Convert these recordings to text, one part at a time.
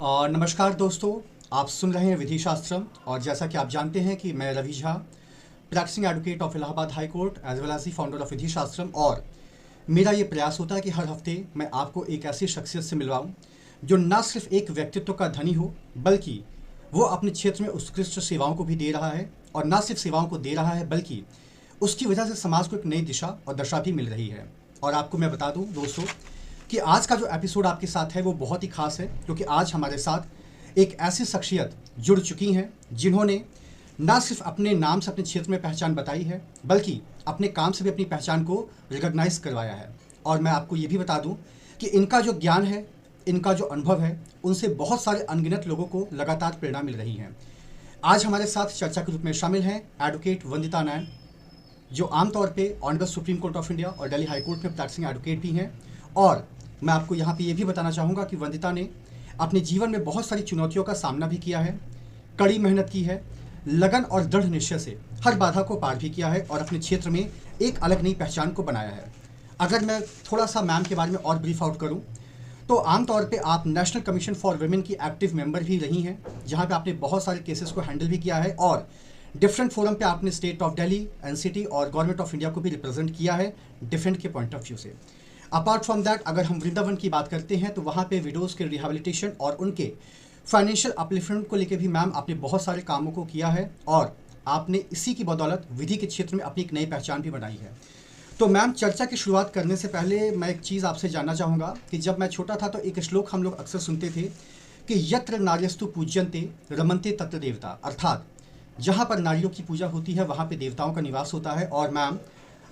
नमस्कार दोस्तों, आप सुन रहे हैं विधि शास्त्रम। और जैसा कि आप जानते हैं कि मैं Ravi Jha, practising advocate of Allahabad high court as well as the founder of Vidhi Shastram. और मेरा ये प्रयास होता है कि हर हफ्ते मैं आपको एक ऐसी शख्सियत से मिलवाऊं जो न सिर्फ एक व्यक्तित्व का धनी हो, बल्कि वो अपने क्षेत्र में उत्कृष्ट सेवाओं को भी दे रहा है। और न सिर्फ सेवाओं को दे रहा है, बल्कि उसकी वजह से समाज को एक नई दिशा और दशा भी मिल रही है। और आपको मैं बता दूं दोस्तों कि आज का जो एपिसोड आपके साथ है वो बहुत ही खास है, क्योंकि आज हमारे साथ एक ऐसी शख्सियत जुड़ चुकी हैं जिन्होंने ना सिर्फ अपने नाम से अपने क्षेत्र में पहचान बताई है, बल्कि अपने काम से भी अपनी पहचान को रिकॉग्नाइज करवाया है। और मैं आपको ये भी बता दूं कि इनका जो ज्ञान है, इनका जो अनुभव है, उनसे बहुत सारे अनगिनत लोगों को लगातार प्रेरणा मिल रही है। आज हमारे साथ चर्चा के रूप में शामिल हैं एडवोकेट वंदिता नैन, जो आमतौर पे honourable supreme court of India और दिल्ली हाई कोर्ट में प्रैक्टिसिंग एडवोकेट भी हैं। और मैं आपको यहाँ पे ये भी बताना चाहूँगा कि वंदिता ने अपने जीवन में बहुत सारी चुनौतियों का सामना भी किया है, कड़ी मेहनत की है, लगन और दृढ़ निश्चय से हर बाधा को पार भी किया है और अपने क्षेत्र में एक अलग नई पहचान को बनाया है। अगर मैं थोड़ा सा मैम के बारे में और ब्रीफ आउट करूँ तो आमतौर पे आप नेशनल कमीशन फॉर वुमेन की एक्टिव मेंबर भी रही हैं, जहाँ पे आपने बहुत सारे केसेस को हैंडल भी किया है। और डिफरेंट फोरम पे आपने स्टेट ऑफ दिल्ली, एनसीटी और गवर्नमेंट ऑफ इंडिया को भी रिप्रेजेंट किया है डिफेंड के पॉइंट ऑफ व्यू से। अपार्ट फ्रॉम दैट, अगर हम वृंदावन की बात करते हैं तो वहाँ पे विडोज़ के रिहेबिलिटेशन और उनके फाइनेंशियल अपलिफ्टमेंट को लेकर भी मैम आपने बहुत सारे कामों को किया है। और आपने इसी की बदौलत विधि के क्षेत्र में अपनी एक नई पहचान भी बनाई है। तो मैम, चर्चा की शुरुआत करने से पहले मैं एक चीज़ आपसे जानना चाहूँगा कि जब मैं छोटा था तो एक श्लोक हम लोग अक्सर सुनते थे कि यत्र नार्यस्तु पूज्यन्ते रमन्ते तत्र देवता, अर्थात जहाँ पर नारियों की पूजा होती है वहाँ पे देवताओं का निवास होता है। और मैम,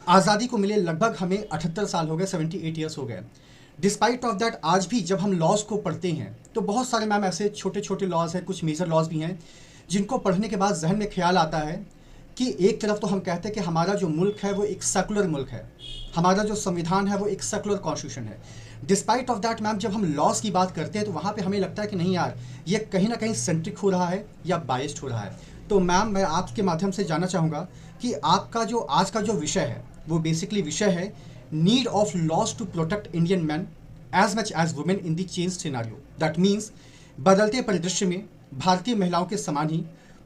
आज़ादी को मिले लगभग हमें 78 साल हो गए, 78 ईयर्स हो गए। डिस्पाइट ऑफ दैट आज भी जब हम लॉज को पढ़ते हैं तो बहुत सारे मैम ऐसे छोटे छोटे लॉज हैं, कुछ मेजर लॉज भी हैं, जिनको पढ़ने के बाद जहन में ख्याल आता है कि एक तरफ तो हम कहते हैं कि हमारा जो मुल्क है वो एक सेकुलर मुल्क है, हमारा जो संविधान है वो एक सेकुलर कॉन्स्टिट्यूशन है। डिस्पाइट ऑफ दैट मैम, जब हम लॉज की बात करते हैं तो वहाँ पे हमें लगता है कि नहीं यार, ये कहीं ना कहीं सेंट्रिक हो रहा है या बायस्ड हो रहा है। तो मैम, मैं आपके माध्यम से जानना चाहूँगा कि आपका जो आज का जो विषय है वो बेसिकली विषय है need of laws to protect Indian man as much as women in the change scenario. That means बदलते परिदृश्य में भारतीय महिलाओं के समान ही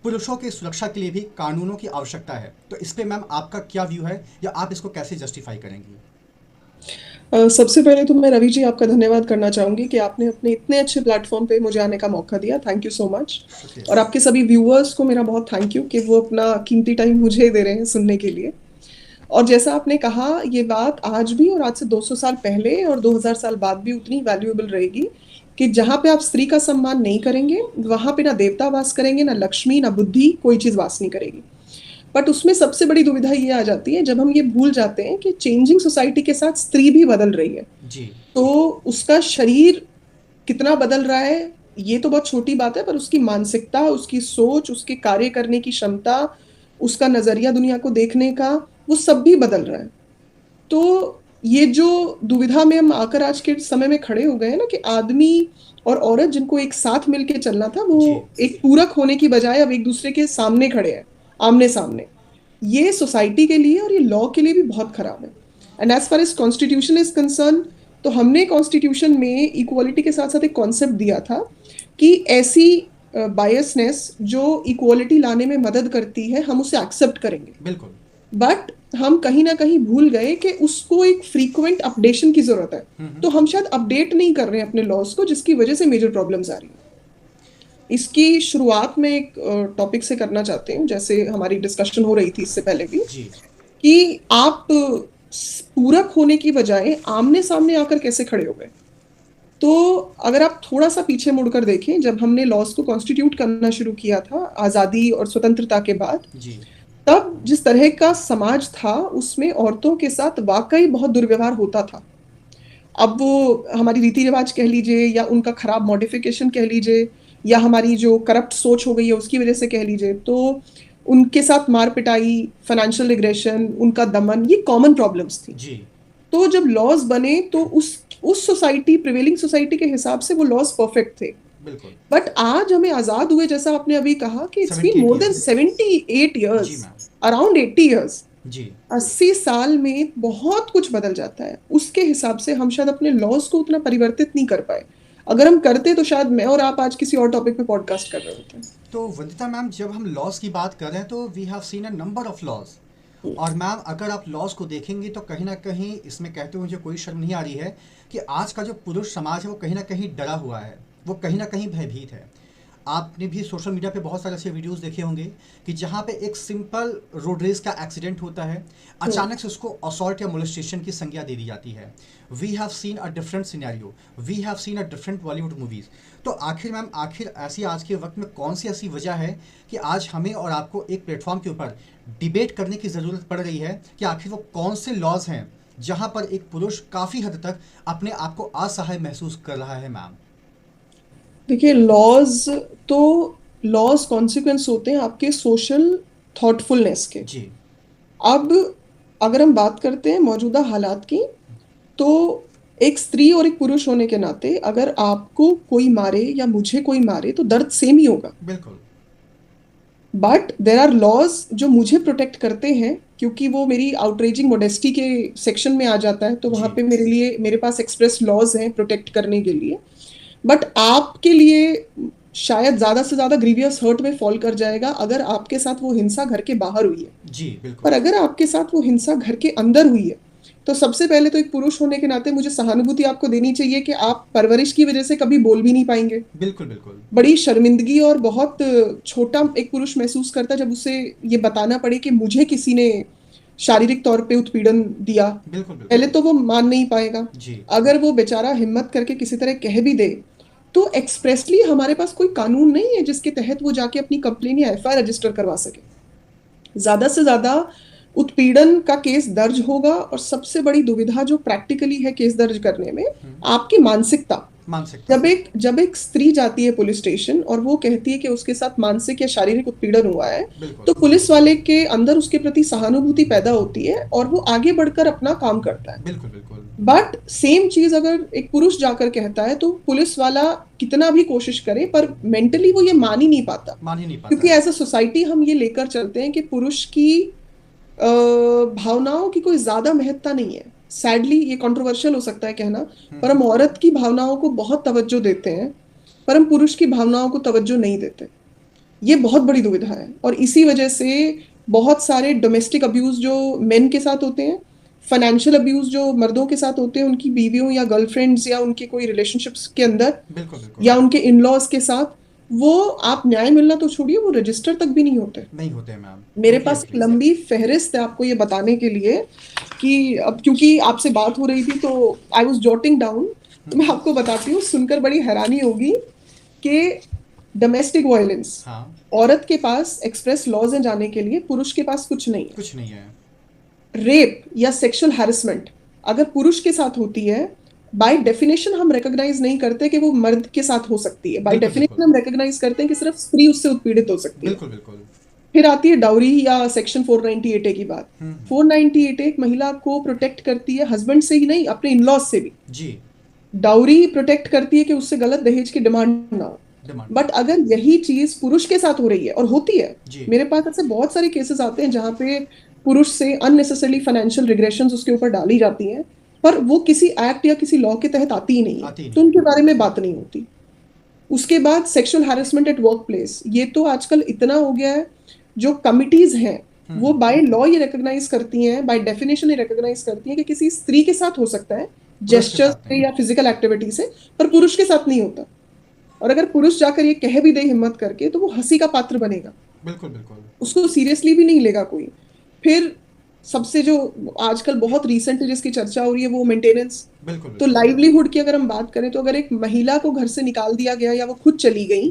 पुरुषों की सुरक्षा के लिए भी कानूनों की आवश्यकता है। तो इस पे मैम आपका क्या व्यू है, या आप इसको कैसे जस्टिफाई करेंगी? सबसे पहले तो मैं रवि जी आपका धन्यवाद करना चाहूँगी कि आपने अपने इतने अच्छे प्लेटफॉर्म पे मुझे आने का मौका दिया। Thank you so much. और आपके सभी व्यूअर्स को मेरा बहुत थैंक यू कि वो अपना कीमती टाइम मुझे दे रहे हैं सुनने के लिए। और जैसा आपने कहा, ये बात आज भी और आज से 200 साल पहले और 2000 साल बाद भी उतनी वैल्यूएबल रहेगी कि जहाँ पे आप स्त्री का सम्मान नहीं करेंगे, वहाँ पे ना देवता वास करेंगे, ना लक्ष्मी, ना बुद्धि, कोई चीज़ वास नहीं करेगी। बट उसमें सबसे बड़ी दुविधा ये आ जाती है जब हम ये भूल जाते हैं कि चेंजिंग सोसाइटी के साथ स्त्री भी बदल रही है। जी। तो उसका शरीर कितना बदल रहा है ये तो बहुत छोटी बात है, पर उसकी मानसिकता, उसकी सोच, उसके कार्य करने की क्षमता, उसका नजरिया दुनिया को देखने का, वो सब भी बदल रहा है। तो ये जो दुविधा में हम आकर आज के समय में खड़े हो गए हैं ना कि आदमी और औरत जिनको एक साथ मिलके चलना था, वो एक पूरक होने की बजाय अब एक दूसरे के सामने खड़े हैं, आमने सामने। ये सोसाइटी के लिए और ये लॉ के लिए भी बहुत खराब है। And as far as constitution is concern, तो हमने कॉन्स्टिट्यूशन में इक्वालिटी के साथ साथ एक कॉन्सेप्ट दिया था कि ऐसी बायसनेस जो इक्वालिटी लाने में मदद करती है, हम उसे एक्सेप्ट करेंगे। बिल्कुल। बट हम कहीं ना कहीं भूल गए कि उसको एक फ्रीक्वेंट अपडेशन की जरूरत है। तो हम शायद अपडेट नहीं कर रहे हैं अपने लॉज को, जिसकी वजह से मेजर प्रॉब्लम्स आ रही हैं। इसकी शुरुआत में एक टॉपिक से करना चाहते हैं, जैसे हमारी डिस्कशन हो रही थी इससे पहले भी, कि आप पूरक होने की बजाय आमने सामने आकर कैसे खड़े हो गए। तो अगर आप थोड़ा सा पीछे मुड़कर देखें, जब हमने लॉज को कॉन्स्टिट्यूट करना शुरू किया था आज़ादी और स्वतंत्रता के बाद, तब जिस तरह का समाज था उसमें औरतों के साथ वाकई बहुत दुर्व्यवहार होता था। अब वो हमारी रीति रिवाज कह लीजिए, या उनका खराब मॉडिफिकेशन कह लीजिए, या हमारी जो करप्ट सोच हो गई है उसकी वजह से कह लीजिए, तो उनके साथ मार पिटाई, फाइनेंशियल रिग्रेशन, उनका दमन, ये कॉमन प्रॉब्लम्स थी। तो जब लॉज बने तो उस सोसाइटी, प्रिवेलिंग सोसाइटी के हिसाब से वो लॉज परफेक्ट थे। बट आज हमें आजाद हुए, जैसा आपने अभी कहा कि it's been more than 78 years, around 80 years. 80 साल में बहुत कुछ बदल जाता है। उसके हिसाब से हम शायद अपने लॉज को उतना परिवर्तित नहीं कर पाए। अगर हम करते तो शायद मैं और आप आज किसी और टॉपिक पे पॉडकास्ट कर रहे होते हैं। तो वंदिता मैम, जब हम लॉज की बात कर रहे हैं तो we have seen a number of laws. और मैम, अगर आप लॉज को देखेंगे तो कहीं ना कहीं इसमें कहते हुए मुझे कोई शर्म नहीं आ रही है कि आज का जो पुरुष समाज है वो कहीं ना कहीं डरा हुआ है, वो कहीं ना कहीं भयभीत है। आपने भी सोशल मीडिया पे बहुत सारे ऐसे वीडियोस देखे होंगे कि जहाँ पे एक सिंपल रोड रेस का एक्सीडेंट होता है, अचानक से उसको असॉल्ट या मोलेस्टेशन की संज्ञा दे दी जाती है। We have seen a different scenario, we have seen a different Bollywood movies. तो आखिर मैम, आखिर ऐसी आज के वक्त में कौन सी ऐसी वजह है कि आज हमें और आपको एक प्लेटफॉर्म के ऊपर डिबेट करने की ज़रूरत पड़ रही है कि आखिर वो कौन से लॉज हैं जहाँ पर एक पुरुष काफ़ी हद तक अपने आप को असहाय महसूस कर रहा है मैम? देखिए, लॉज कॉन्सिक्वेंस होते हैं आपके सोशल थॉटफुलनेस के। जी। अब अगर हम बात करते हैं मौजूदा हालात की, तो एक स्त्री और एक पुरुष होने के नाते अगर आपको कोई मारे या मुझे कोई मारे तो दर्द सेम ही होगा। बिल्कुल। बट देर आर लॉज जो मुझे प्रोटेक्ट करते हैं, क्योंकि वो मेरी आउटरेजिंग मोडेस्टी के सेक्शन में आ जाता है, तो वहाँ जी। पे मेरे पास एक्सप्रेस लॉज हैं प्रोटेक्ट करने के लिए। बट आपके लिए शायद ज़्यादा से ज़्यादा ग्रीवियस हर्ट में फॉल कर जाएगा अगर आपके साथ वो हिंसा घर के बाहर हुई है। जी बिल्कुल। पर अगर आपके साथ वो हिंसा घर के अंदर हुई है, तो सबसे पहले तो एक पुरुष होने के नाते मुझे सहानुभूति आपको देनी चाहिए कि आप परवरिश की वजह से कभी बोल भी नहीं पाएंगे। बिल्कुल बिल्कुल। बड़ी शर्मिंदगी और बहुत छोटा एक पुरुष महसूस करता है जब उसे ये बताना पड़े कि मुझे किसी ने शारीरिक तौर पे उत्पीड़न दिया। बिल्कुल बिल्कुल। पहले तो वो मान नहीं पाएगा। जी। अगर वो बेचारा हिम्मत करके किसी तरह कह भी दे, तो एक्सप्रेसली हमारे पास कोई कानून नहीं है जिसके तहत वो जाके अपनी कंप्लेन या एफआईआर रजिस्टर करवा सके। ज्यादा से ज्यादा उत्पीड़न का केस दर्ज होगा, और सबसे बड़ी दुविधा जो प्रैक्टिकली है केस दर्ज करने में, आपकी मानसिकता। मानसिकता। जब एक स्त्री जाती है पुलिस स्टेशन और वो कहती है कि उसके साथ मानसिक या शारीरिक उत्पीड़न हुआ है, बिल्कुल। तो पुलिस वाले के अंदर उसके प्रति सहानुभूति पैदा होती है और वो आगे बढ़कर अपना काम करता है। बिल्कुल बिल्कुल। बट सेम चीज अगर एक पुरुष जाकर कहता है, तो पुलिस वाला कितना भी कोशिश करे पर मेंटली वो ये मान ही नहीं पाता। क्योंकि एज अ सोसाइटी हम ये लेकर चलते हैं कि पुरुष की भावनाओं की कोई ज्यादा महत्ता नहीं है। सैडली ये कंट्रोवर्शियल हो सकता है कहना, पर हम औरत की भावनाओं को बहुत तवज्जो देते हैं, पर हम पुरुष की भावनाओं को तवज्जो नहीं देते। ये बहुत बड़ी दुविधा है, और इसी वजह से बहुत सारे डोमेस्टिक अब्यूज जो मेन के साथ होते हैं, फाइनेंशियल अब्यूज जो मर्दों के साथ होते हैं उनकी बीवियों या गर्लफ्रेंड्स या उनके कोई रिलेशनशिप्स के अंदर, बिल्कुल बिल्कुल। या उनके इन लॉज के साथ, वो आप न्याय मिलना तो छोड़िए, वो रजिस्टर तक भी नहीं होते। मैम। मेरे पास एक लंबी फहरिस्त है आपको ये बताने के लिए कि अब क्योंकि आपसे बात हो रही थी तो आई वॉज जॉटिंग डाउन, तो मैं आपको बताती हूँ, सुनकर बड़ी हैरानी होगी कि डोमेस्टिक वायलेंस, हाँ। औरत के पास एक्सप्रेस लॉज हैं जाने के लिए, पुरुष के पास कुछ नहीं है। कुछ नहीं है। रेप या सेक्सुअल हैरेसमेंट अगर पुरुष के साथ होती है, बाय डेफिनेशन हम रिकॉग्नाइज नहीं करते कि वो मर्द के साथ हो सकती है। बाय बिल्कुल, डेफिनेशन बिल्कुल। हम रिकॉग्नाइज करते हैं कि सिर्फ स्त्री उससे उत्पीड़ित हो सकती है। बिल्कुल बिल्कुल। फिर आती है डाउरी या सेक्शन 498A की बात। 498A एक महिला को प्रोटेक्ट करती है हस्बैंड से ही नहीं, अपने इन-लॉज से भी। जी। डाउरी प्रोटेक्ट करती है कि उससे गलत दहेज की डिमांड ना हो। बट अगर यही चीज पुरुष के साथ हो रही है, और होती है, जी। मेरे पास ऐसे बहुत सारे केसेस आते हैं जहां पे पुरुष से अननेसेसरली फाइनेंशियल रिग्रेशंस उसके ऊपर डाली जाती हैं, पर वो किसी एक्ट या किसी लॉ के तहत आती ही नहीं है, तो उनके बारे में बात नहीं होती। उसके बाद sexual harassment at work place, ये तो आजकल इतना हो गया है, जो कमिटीज हैं वो बाय लॉ ये रिकॉग्नाइज करती हैं, बाय डेफिनेशन ये रिकॉग्नाइज करती हैं कि किसी स्त्री के साथ हो सकता है जेस्चर से या फिजिकल एक्टिविटी से, पर पुरुष के साथ नहीं होता। और अगर पुरुष जाकर ये कह भी दे हिम्मत करके, तो वो हंसी का पात्र बनेगा। बिल्कुल बिल्कुल। उसको सीरियसली भी नहीं लेगा कोई। फिर सबसे जो आजकल बहुत रिसेंटली जिसकी चर्चा हो रही है, वो मेंटेनेंस। बिल्कुल। तो लाइवलीहुड की अगर हम बात करें, तो अगर एक महिला को घर से निकाल दिया गया या वो खुद चली गई,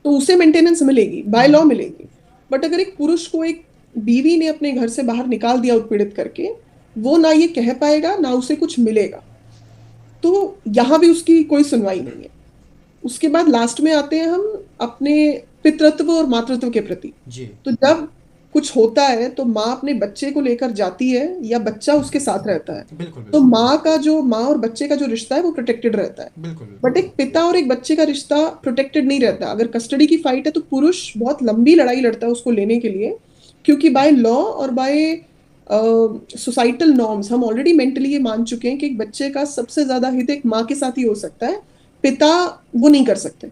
तो उसे मेंटेनेंस मिलेगी, बाय लॉ मिलेगी। बट अगर एक पुरुष को एक बीवी ने अपने घर से बाहर निकाल दिया उत्पीड़ित करके, वो ना ये कह पाएगा ना उसे कुछ मिलेगा। तो यहां भी उसकी कोई सुनवाई नहीं है। उसके बाद लास्ट में आते हैं हम अपने पितृत्व और मातृत्व के प्रति। तो जब कुछ होता है तो माँ अपने बच्चे को लेकर जाती है या बच्चा उसके साथ रहता है। बिल्कुल। तो माँ और बच्चे का जो रिश्ता है वो प्रोटेक्टेड रहता है। बिल्कुल। बट एक पिता और एक बच्चे का रिश्ता प्रोटेक्टेड नहीं रहता। अगर कस्टडी की फाइट है तो पुरुष बहुत लंबी लड़ाई लड़ता है उसको लेने के लिए, क्योंकि बाय लॉ और बाय सोसाइटल नॉर्म्स हम ऑलरेडी मेंटली ये मान चुके हैं कि एक बच्चे का सबसे ज्यादा हित एक माँ के साथ ही हो सकता है, पिता वो नहीं कर सकते।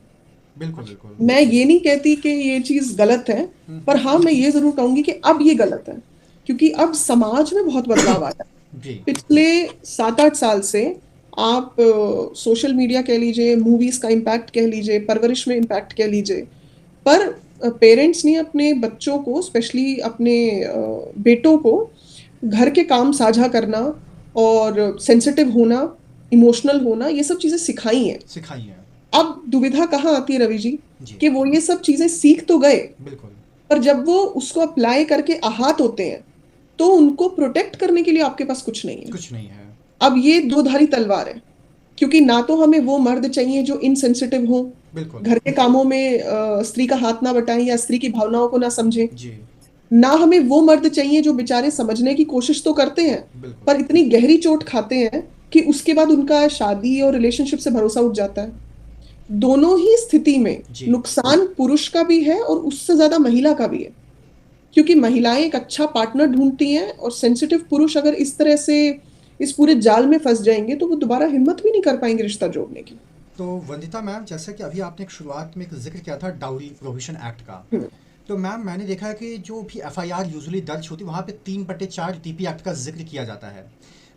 बिल्कुल बिल्कुल। मैं ये नहीं कहती कि ये चीज गलत है, पर हाँ मैं ये जरूर कहूंगी कि अब ये गलत है, क्योंकि अब समाज में बहुत बदलाव आया। जी पिछले 7-8 साल से आप सोशल मीडिया कह लीजिए, मूवीज का इम्पैक्ट कह लीजिए, परवरिश में इम्पैक्ट कह लीजिए, पर पेरेंट्स ने अपने बच्चों को, स्पेशली अपने बेटों को, घर के काम साझा करना और सेंसिटिव होना, इमोशनल होना, ये सब चीजें सिखाई हैं। सिखाई है। अब दुविधा कहाँ आती है रवि जी, जी कि वो ये सब चीजें सीख तो गए, बिल्कुल। पर जब वो उसको अप्लाई करके आहत होते हैं तो उनको प्रोटेक्ट करने के लिए आपके पास कुछ नहीं है। कुछ नहीं है। अब ये दो धारी तलवार है, क्योंकि ना तो हमें वो मर्द चाहिए जो इनसेंसिटिव हो, बिल्कुल। घर के कामों में स्त्री का हाथ ना बटाएं या स्त्री की भावनाओं को ना समझे, जी ना हमें वो मर्द चाहिए जो बेचारे समझने की कोशिश तो करते हैं बिल्कुल। पर इतनी गहरी चोट खाते हैं कि उसके बाद उनका शादी और रिलेशनशिप से भरोसा उठ जाता है। दोनों ही स्थिति में जी नुकसान पुरुष का भी है और उससे ज्यादा महिला का भी है, क्योंकि महिलाएं एक अच्छा पार्टनर ढूंढती हैं और सेंसिटिव पुरुष अगर इस तरह से इस पूरे जाल में फंस जाएंगे तो वो दोबारा हिम्मत भी नहीं कर पाएंगे रिश्ता जोड़ने की। तो वंदिता मैम, जैसे कि अभी आपने एक शुरुआत में एक जिक्र किया था डाउरी प्रोहिबिशन एक्ट का, हम्म। तो मैम मैंने देखा है कि जो भी एफआईआर यूजुअली दर्ज होती है वहाँ पे 3/4 टीपी एक्ट का जिक्र किया जाता है।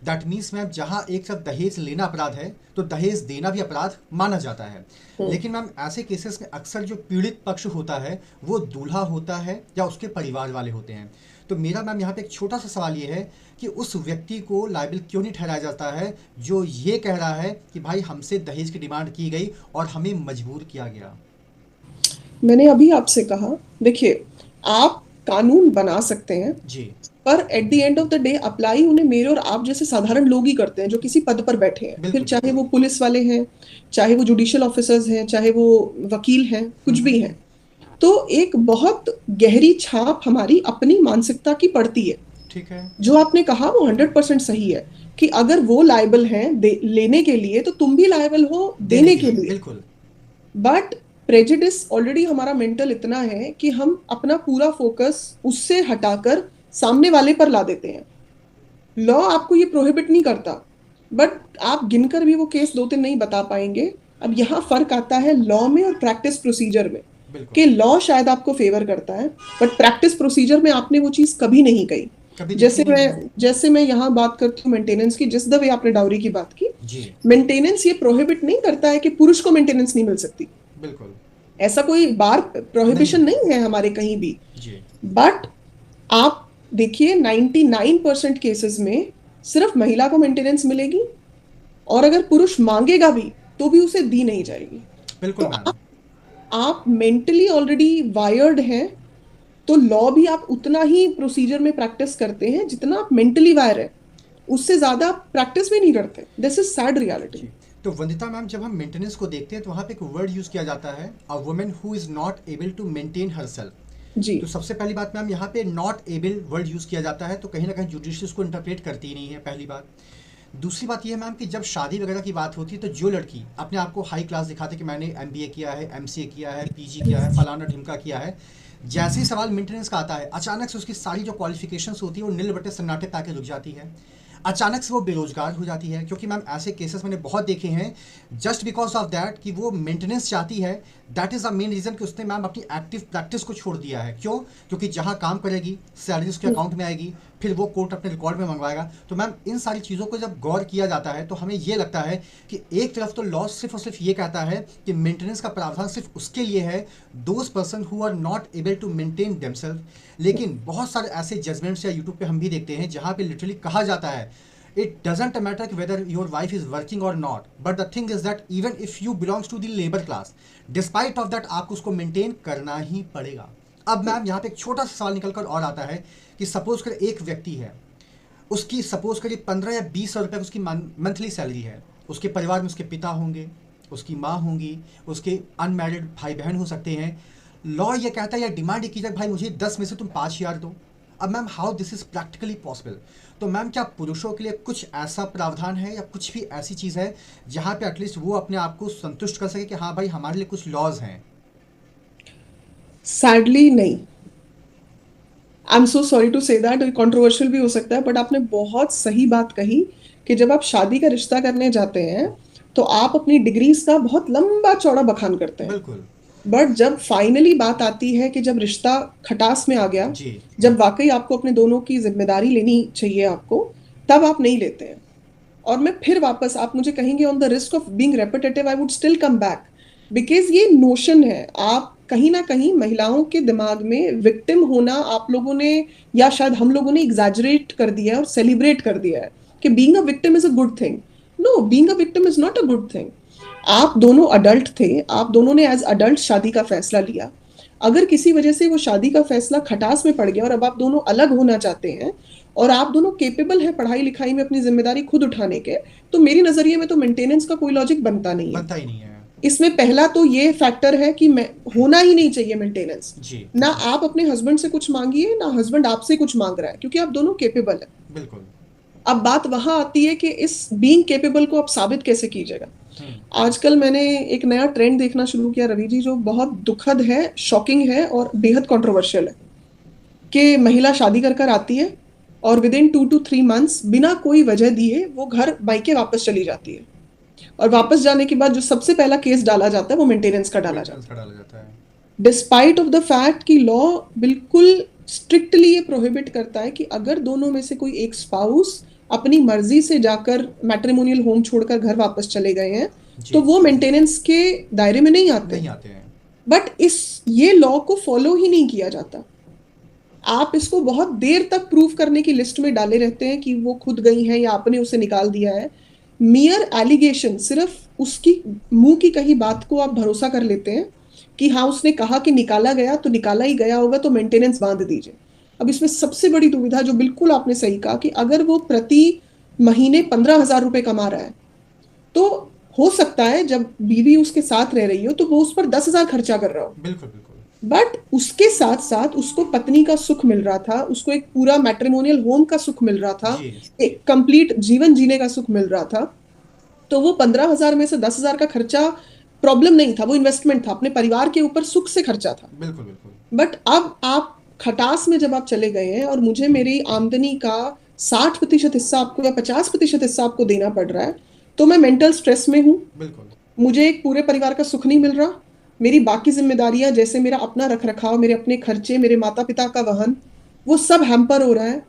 दैट मीन्स मैम जहाँ एक तरफ दहेज लेना अपराध है तो दहेज देना भी अपराध माना जाता है। लेकिन मैम ऐसे केसेस में अक्सर जो पीड़ित पक्ष होता है वो दूल्हा होता है या उसके परिवार वाले होते हैं। तो मेरा मैम यहाँ पे एक छोटा सा सवाल ये है कि उस व्यक्ति को लायबिल क्यों नहीं ठहराया जाता है जो ये कह रहा है कि भाई हमसे दहेज की डिमांड की गई और हमें मजबूर किया गया। मैंने अभी आपसे कहा, देखिए, आप कानून बना सकते हैं, जी पर at the end of the day apply उन्हें मेरे और आप जैसे साधारण लोग ही करते हैं जो किसी पद पर बैठे हैं, फिर बिल्कुल चाहे बिल्कुल। वो पुलिस वाले हैं, चाहे वो जुडिशियल ऑफिसर्स हैं, चाहे वो वकील हैं, कुछ भी हैं। तो एक बहुत गहरी छाप हमारी अपनी मानसिकता की पड़ती है। ठीक है। जो आपने कहा वो 100% सही है कि अगर वो लायबल हैं लेने के लिए तो तुम भी लायबल हो देने देने के के लिए लिए। बिल्कुल। बट प्रेजुडिस ऑलरेडी हमारा मेंटल इतना है कि हम अपना पूरा फोकस उससे हटाकर सामने वाले पर ला देते हैं। लॉ आपको ये प्रोहिबिट नहीं करता, बट आप गिनकर भी वो केस 2-3 नहीं बता पाएंगे। अब यहाँ फर्क आता है लॉ में और प्रैक्टिस प्रोसीजर में, बिल्कुल। कि लॉ शायद आपको फेवर करता है बट प्रैक्टिस प्रोसीजर में आपने वो चीज कभी नहीं कही। कभी दिखी नहीं है। जैसे मैं यहाँ बात करती हूँ मेंटेनेंस की, जिस द वे आपने डाउरी की बात की, जी मेंटेनेंस ये प्रोहिबिट नहीं करता है कि पुरुष को मेंटेनेंस नहीं मिल सकती। बिल्कुल। ऐसा कोई बार नहीं प्रोहिबिशन है। नहीं है हमारे कहीं भी। जी बट आप देखिए 99% केसेस में सिर्फ महिला को मेंटेनेंस मिलेगी, और अगर पुरुष मांगेगा भी तो भी उसे दी नहीं जाएगी। बिल्कुल तो मैम। आप मेंटली ऑलरेडी वायर्ड हैं, तो लॉ भी आप उतना ही प्रोसीजर में प्रैक्टिस करते हैं जितना आप मेंटली वायर है, उससे ज्यादा आप प्रैक्टिस भी नहीं करते। This is sad reality. जी। तो वंदिता मैम, जब हम मेंटेनेंस को देखते हैं तो वहाँ पे एक वर्ड यूज़ किया जाता है, a women who is not able to maintain herself. जी तो सबसे पहली बात मैम, यहाँ पे नॉट एबल वर्ड यूज़ किया जाता है, तो कहीं ना कहीं जुडिशरी उसको इंटरप्रेट करती ही नहीं है, पहली बात। दूसरी बात ये है मैम कि जब शादी वगैरह की बात होती है तो जो लड़की अपने आप को हाई क्लास दिखाते कि मैंने एमबीए किया है, एमसीए किया है, पीजी किया है, फलाना ढिमका किया है, जैसे ही सवाल मेंटेनेंस का आता है अचानक से उसकी सारी जो क्वालिफिकेशंस होती है वो नील बटे सन्नाटे पाके रुक जाती है। अचानक से वो बेरोजगार हो जाती है, क्योंकि मैम ऐसे केसेस मैंने बहुत देखे हैं, जस्ट बिकॉज ऑफ दैट कि वो मेंटेनेंस चाहती है। That is the main reason कि उसने मैम अपनी एक्टिव प्रैक्टिस को छोड़ दिया है। क्यों? क्योंकि जहाँ काम करेगी सैलरी उसके अकाउंट में आएगी, फिर वो कोर्ट अपने रिकॉर्ड में मंगवाएगा। तो मैम इन सारी चीज़ों को जब गौर किया जाता है तो हमें ये लगता है कि एक तरफ तो लॉ सिर्फ और सिर्फ ये कहता है कि मेंटेनेंस का प्रावधान सिर्फ उसके लिए है, those person who are not able to maintain themselves. लेकिन बहुत सारे ऐसे जजमेंट्स या यूट्यूब पे हम भी देखते हैं जहाँ पे लिटरली कहा जाता है it doesn't matter whether your wife is working or not, but the thing is that even if you belongs to the labor class, despite of that आपको उसको मेंटेन करना ही पड़ेगा। अब मैम यहाँ पे एक छोटा सा सवाल निकल कर और आता है कि सपोज कर एक व्यक्ति है, उसकी सपोज करिए 15 या 20 सौ रुपये उसकी मंथली सैलरी है, उसके परिवार में उसके पिता होंगे, उसकी माँ होंगी, उसके अनमैरिड भाई बहन हो सकते हैं। लॉ ये कहता है या डिमांड ये की जाए भाई मुझे 10 में से तुम 5,000 दो। अब ma'am how this is practically possible? तो मैम क्या पुरुषों के लिए कुछ ऐसा प्रावधान है या कुछ भी ऐसी चीज़ है जहाँ पे एटलीस्ट वो अपने आप को संतुष्ट कर सके कि हाँ भाई हमारे लिए कुछ लॉज हैं? सैडली नहीं। I am so sorry to say that, controversial भी हो सकता है, बट आपने बहुत सही बात कही कि जब आप शादी का रिश्ता करने जाते हैं तो आप अपनी डिग्रीज का बहुत लंबा चौड़ा बखान करते हैं। बिल्कुल। बट जब फाइनली बात आती है कि जब रिश्ता खटास में आ गया, जी। जब वाकई आपको अपने दोनों की जिम्मेदारी लेनी चाहिए आपको, तब आप नहीं लेते हैं। और मैं फिर वापस, आप मुझे कहेंगे on the risk of being repetitive, I would still come back, because ये नोशन है, आप कहीं ना कहीं महिलाओं के दिमाग में विक्टिम होना आप लोगों ने, या शायद हम लोगों ने एग्जैजरेट कर दिया है और सेलिब्रेट कर दिया है कि being a victim is a good thing. No, being a victim is not a good thing. आप दोनों अडल्ट थे, आप दोनों ने एज अडल्ट शादी का फैसला लिया। अगर किसी वजह से वो शादी का फैसला खटास में पड़ गया और अब आप दोनों अलग होना चाहते हैं और आप दोनों केपेबल हैं पढ़ाई लिखाई में अपनी जिम्मेदारी खुद उठाने के, तो मेरी नजरिए में तो मेंटेनेंस का कोई लॉजिक बनता नहीं है। बनता ही नहीं है। इसमें पहला तो ये फैक्टर है कि मैं होना ही नहीं चाहिए मेंटेनेंस। जी। ना आप अपने हस्बैंड से कुछ मांगिए, ना हस्बैंड आपसे कुछ मांग रहा है, क्योंकि आप दोनों केपेबल हैं। बिल्कुल। अब बात वहां आती है कि इस बीइंग केपेबल को आप साबित कैसे कीजिएगा। आजकल मैंने एक नया ट्रेंड देखना शुरू किया रवि जी, जो बहुत दुखद है, शॉकिंग है और बेहद कंट्रोवर्शियल है, कि महिला शादी कर कर आती है और विद इन 2 to 3 months बिना कोई वजह दिए वो घर मायके वापस चली जाती है, और वापस जाने के बाद जो सबसे पहला केस डाला जाता है वो मेंटेनेंस का डाला जाता है, मेंटेनेंस का डाला जाता है। डिस्पाइट ऑफ द फैक्ट कि लॉ बिल्कुल स्ट्रिक्टली ये प्रोहिबिट करता है कि अगर दोनों में से कोई एक स्पाउस अपनी मर्जी से जाकर मैट्रिमोनियल होम छोड़कर घर वापस चले गए हैं जी। तो वो मेंटेनेंस के दायरे में नहीं आते। नहीं आते हैं। बट ये लॉ को फॉलो ही नहीं किया जाता। आप इसको बहुत देर तक प्रूव करने की लिस्ट में डाले रहते हैं कि वो खुद गई हैं या आपने उसे निकाल दिया है। मियर एलिगेशन, सिर्फ उसकी मुंह की कही बात को आप भरोसा कर लेते हैं कि हाँ उसने कहा कि निकाला गया तो निकाला ही गया होगा, तो मेंटेनेंस बांध दीजिए। अब इसमें सबसे बड़ी दुविधा, जो बिल्कुल आपने सही कहा, कि अगर वो प्रति महीने 15,000 रुपए कमा रहा है तो हो सकता है जब बीवी उसके साथ रह रही हो तो वो उस पर 10,000 खर्चा कर रहा हो, बिल्कुल बिल्कुल। बट उसके साथ साथ उसको पत्नी का सुख मिल रहा था, उसको एक पूरा मैट्रिमोनियल होम का सुख मिल रहा था, जी। एक कंप्लीट जीवन जीने का सुख मिल रहा था। तो वो 15,000 में से 10,000 का खर्चा प्रॉब्लम नहीं था, वो इन्वेस्टमेंट था, अपने परिवार के ऊपर सुख से खर्चा था। बिल्कुल बिल्कुल। बट अब आप खटास में जब आप चले गए हैं और मुझे मेरी आमदनी का 60% हिस्सा आपको या 50% हिस्सा आपको देना पड़ रहा है, तो मैं मेंटल स्ट्रेस में हूँ, बिल्कुल। मुझे एक पूरे परिवार का सुख नहीं मिल रहा, मेरी बाकी जिम्मेदारियां जैसे मेरा अपना रख रखाव, मेरे अपने खर्चे, मेरे माता पिता का वहन, वो सब हैम्पर हो रहा है,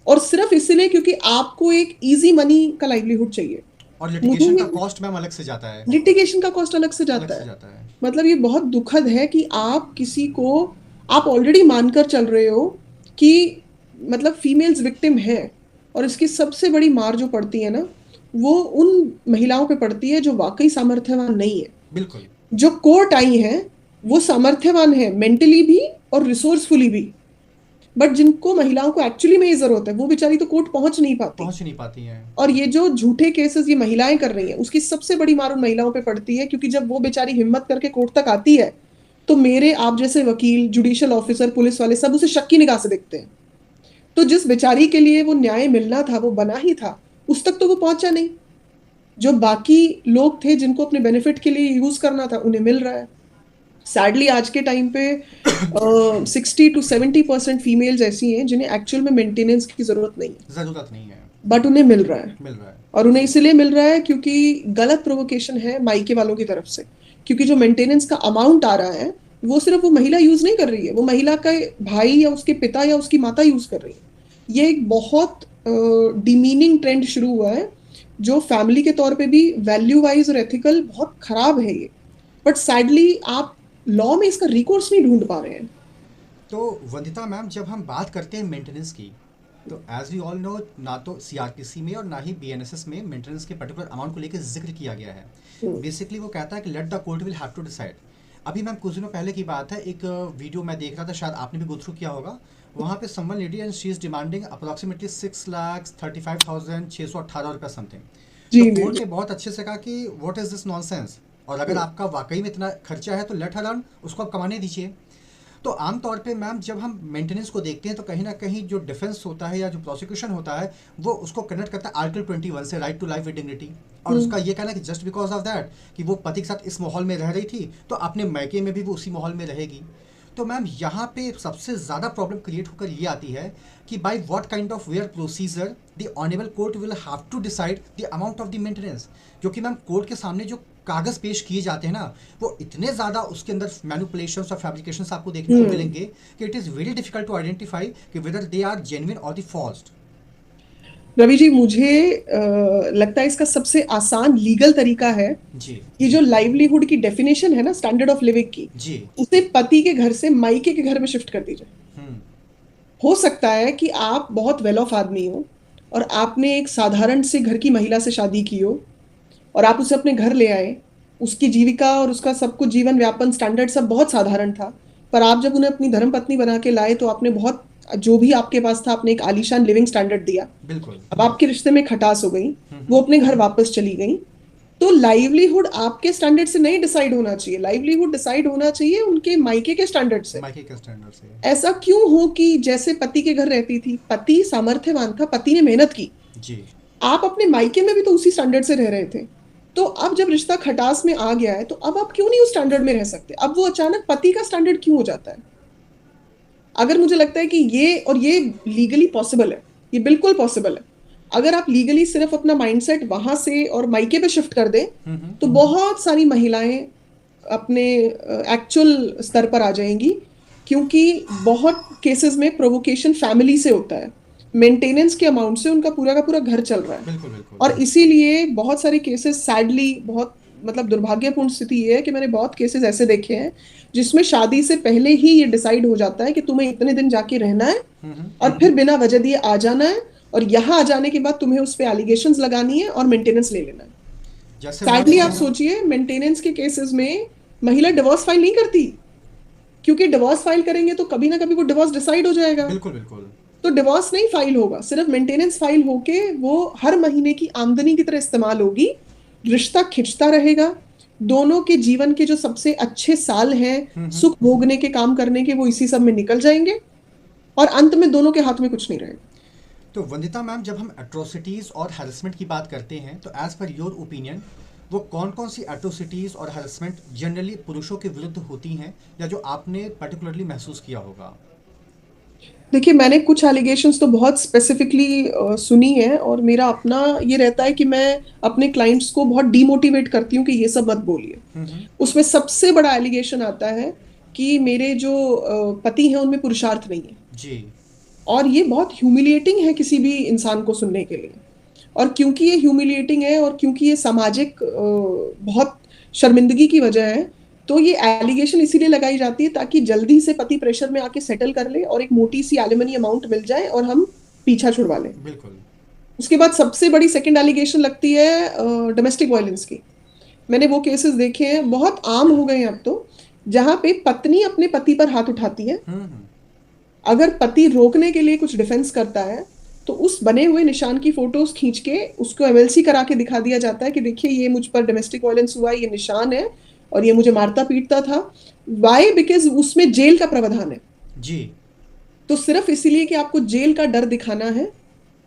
और सिर्फ इसलिए क्योंकि आपको एक इजी मनी का लाइवलीहुड चाहिए। और मुझे लिटिगेशन का कॉस्ट मैम अलग से जाता है। लिटिगेशन का कॉस्ट अलग से अलग जाता से है। जाता है। मतलब ये बहुत दुखद है कि आप किसी को, आप ऑलरेडी मानकर चल रहे हो कि मतलब फीमेल्स विक्टिम है, और इसकी सबसे बड़ी मार जो पड़ती है ना, वो उन महिलाओं पे पड़ती है जो वाकई सामर्थ्यवान नहीं है। बिल्कुल। जो कोर्ट आई हैं वो सामर्थ्यवान है, मेंटली भी और रिसोर्सफुली भी, बट जिनको महिलाओं को एक्चुअली में ये जरूरत है वो बेचारी तो कोर्ट पहुंच नहीं पाती। पहुंच नहीं पाती हैं। और ये जो झूठे केसेस ये महिलाएं कर रही हैं, उसकी सबसे बड़ी मार उन महिलाओं पे पड़ती है, क्योंकि जब वो बेचारी हिम्मत करके कोर्ट तक आती है तो मेरे आप जैसे वकील, जुडिशियल ऑफिसर, पुलिस वाले सब उसे शक की निगाह से देखते हैं। तो जिस बेचारी के लिए वो न्याय मिलना था, वो बना ही था, उस तक तो वो पहुंचा नहीं। जो बाकी लोग थे जिनको अपने बेनिफिट के लिए यूज करना था उन्हें मिल रहा है। सैडली आज के टाइम पे 60 to 70% फीमेल्स ऐसी हैं जिन्हें एक्चुअल में मेंटेनेंस की जरूरत नहीं है, जरूरत नहीं है, बट उन्हें मिल रहा है। मिल रहा है। और उन्हें इसलिए मिल रहा है क्योंकि गलत प्रोवोकेशन है मायके वालों की तरफ से, क्योंकि जो मेंटेनेंस का अमाउंट आ रहा है वो सिर्फ वो महिला यूज नहीं कर रही है, वो महिला का भाई या उसके पिता या उसकी माता यूज कर रही है। ये एक बहुत डिमीनिंग ट्रेंड शुरू हुआ है, जो फैमिली के तौर पे भी वैल्यू वाइज और एथिकल बहुत खराब है ये। बट सैडली आप लॉ में इसका रिकोर्स नहीं ढूंढ पा रहे हैं। तो वंदिता मैम, जब हम बात करते हैं मेंटेनेंस की, तो एज वी ऑल नो, ना तो सीआरपीसी में और ना ही बीएनएसएस में मेंटेनेंस के पर्टिकुलर अमाउंट को लेकर जिक्र किया गया है। बेसिकली वो कहता है कि let the court will have to decide. अभी मैम कुछ दिनों पहले की बात है, एक वीडियो मैं देख रहा था, शायद आपने भी गो थ्रू किया होगा। वहाँ पे someone lady and she is demanding approximately 6,35,618 रुपये समथिंग। तो कोर्ट ने बहुत अच्छे से कहा कि व्हाट इज दिस नॉनसेंस, और अगर आपका वाकई में इतना खर्चा है तो लेट हर अर्न, उसको आप कमाने दीजिए। तो आमतौर पे मैम जब हम मेंटेनेंस को देखते हैं तो कहीं ना कहीं जो डिफेंस होता है या जो प्रोसिक्यूशन होता है वो उसको कनेक्ट करता है आर्टिकल 21 से, right to life with dignity. और उसका ये कहना है कि जस्ट बिकॉज ऑफ दैट कि वो पति के साथ इस माहौल में रह रही थी तो अपने मैके में भी वो उसी माहौल में रहेगी। तो मैम यहाँ पे सबसे ज़्यादा प्रॉब्लम क्रिएट होकर ये आती है कि by what kind of where procedure the honourable court will have to decide the amount of the maintenance, क्योंकि मैम कोर्ट के सामने जो कागज़ पेश किए जाते हैं ना, वो इतने ज़्यादा उसके अंदर मैनिपुलेशंस और फैब्रिकेशंस आपको देखने को मिलेंगे कि it is very difficult to identify कि वेदर दे आर जेन्युइन और द फॉल्स्ड। रवि जी, मुझे लगता है इसका सबसे आसान लीगल तरीका है जी कि जो लाइवलीहुड की डेफिनेशन है ना स्टैंडर्ड ऑफ लिविंग की, जी। उसे पति के घर से मायके के घर में शिफ्ट कर दीजिए। हम्म। हो सकता है कि आप बहुत वेल ऑफ आदमी हो और आपने एक साधारण से घर की महिला से शादी की हो और आप उसे अपने घर ले आए, उसकी जीविका और उसका सब कुछ जीवन व्यापन स्टैंडर्ड सब बहुत साधारण था, पर आप जब उन्हें अपनी धर्मपत्नी बना के लाए तो आपने बहुत, जो भी आपके पास था, आपने एक आलीशान लिविंग स्टैंडर्ड दिया। बिल्कुल। अब आपके रिश्ते में खटास हो गई, वो अपने घर वापस चली गई, तो लाइवलीहुड आपके स्टैंडर्ड से नहीं डिसाइड होना चाहिए, लाइवलीहुड डिसाइड होना चाहिए उनके मायके के स्टैंडर्ड से। मायके के स्टैंडर्ड से। ऐसा क्यों हो कि जैसे पति के घर रहती थी, पति सामर्थ्यवान था, पति ने मेहनत की, जी आप अपने मायके में भी तो उसी स्टैंडर्ड से रह रहे थे, तो अब जब रिश्ता खटास में आ गया है तो अब आप क्यों नहीं उस स्टैंडर्ड में रह सकते? अब वो अचानक पति का स्टैंडर्ड क्यों हो जाता है? अगर मुझे लगता है कि ये लीगली पॉसिबल है, ये बिल्कुल पॉसिबल है। अगर आप लीगली सिर्फ अपना माइंडसेट वहां से और मायके पे शिफ्ट कर दें तो बहुत सारी महिलाएं अपने एक्चुअल स्तर पर आ जाएंगी, क्योंकि बहुत केसेस में प्रोवोकेशन फैमिली से होता है, मेंटेनेंस के अमाउंट से उनका पूरा का पूरा घर चल रहा है। बिल्कुल बिल्कुल। और इसीलिए बहुत सारे केसेस, सैडली, बहुत मतलब दुर्भाग्यपूर्ण स्थिति ये है कि मैंने बहुत केसेस ऐसे देखे हैं जिसमें शादी से पहले ही ये डिसाइड हो जाता है कि तुम्हें इतने दिन जाके रहना है और फिर बिना वजह दिए आ जाना है, और यहाँ आ जाने के बाद तुम्हें उस पे एलिगेशंस लगानी है और मेंटेनेंस ले लेना है। जैसे सैडली आप सोचिए, मेंटेनेंस के केसेस में महिला डिवोर्स फाइल नहीं करती, क्योंकि डिवोर्स फाइल करेंगे तो कभी ना कभी वो डिवोर्स डिसाइड हो जाएगा। बिल्कुल बिल्कुल। तो डिवोर्स नहीं फाइल होगा, सिर्फ मेंटेनेंस फाइल होके वो हर महीने की आमदनी की तरह इस्तेमाल होगी, रिश्ता खिंचता रहेगा, दोनों के जीवन के जो सबसे अच्छे साल हैं सुख भोगने के, काम करने के, वो इसी सब में निकल जाएंगे और अंत में दोनों के हाथ में कुछ नहीं रहेगा। तो वंदिता मैम, जब हम एट्रोसिटीज़ और हैरेसमेंट की बात करते हैं तो एज़ पर योर ओपिनियन वो कौन कौन सी एट्रोसिटीज़ और हैरेसमेंट जनरली पुरुषों के विरुद्ध होती हैं या जो आपने पर्टिकुलरली महसूस किया होगा? देखिए, मैंने कुछ एलिगेशंस तो बहुत स्पेसिफिकली सुनी है और मेरा अपना ये रहता है कि मैं अपने क्लाइंट्स को बहुत डीमोटिवेट करती हूँ कि ये सब मत बोलिए। उसमें सबसे बड़ा एलिगेशन आता है कि मेरे जो पति हैं उनमें पुरुषार्थ नहीं है। जी। और ये बहुत ह्यूमिलिएटिंग है किसी भी इंसान को सुनने के लिए, और क्योंकि ये ह्यूमिलिएटिंग है और क्योंकि ये सामाजिक बहुत शर्मिंदगी की वजह है, तो ये एलिगेशन इसीलिए लगाई जाती है ताकि जल्दी से पति प्रेशर में आके सेटल कर ले और एक मोटी सी एलिमनी अमाउंट मिल जाए और हम पीछा छुड़वा लें। बिल्कुल। उसके बाद सबसे बड़ी सेकंड एलिगेशन लगती है डोमेस्टिक वायलेंस की। मैंने वो केसेस देखे हैं, बहुत आम हो गए हैं अब तो, जहां पे पत्नी अपने पति पर हाथ उठाती है। अगर पति रोकने के लिए कुछ डिफेंस करता है तो उस बने हुए निशान की फोटोज खींच के उसको एमएलसी करा के दिखा दिया जाता है कि देखिए ये मुझ पर डोमेस्टिक वायलेंस हुआ, ये निशान है और ये मुझे मारता पीटता था। वाई? बिकॉज उसमें जेल का प्रावधान है। जी। तो सिर्फ इसीलिए कि आपको जेल का डर दिखाना है।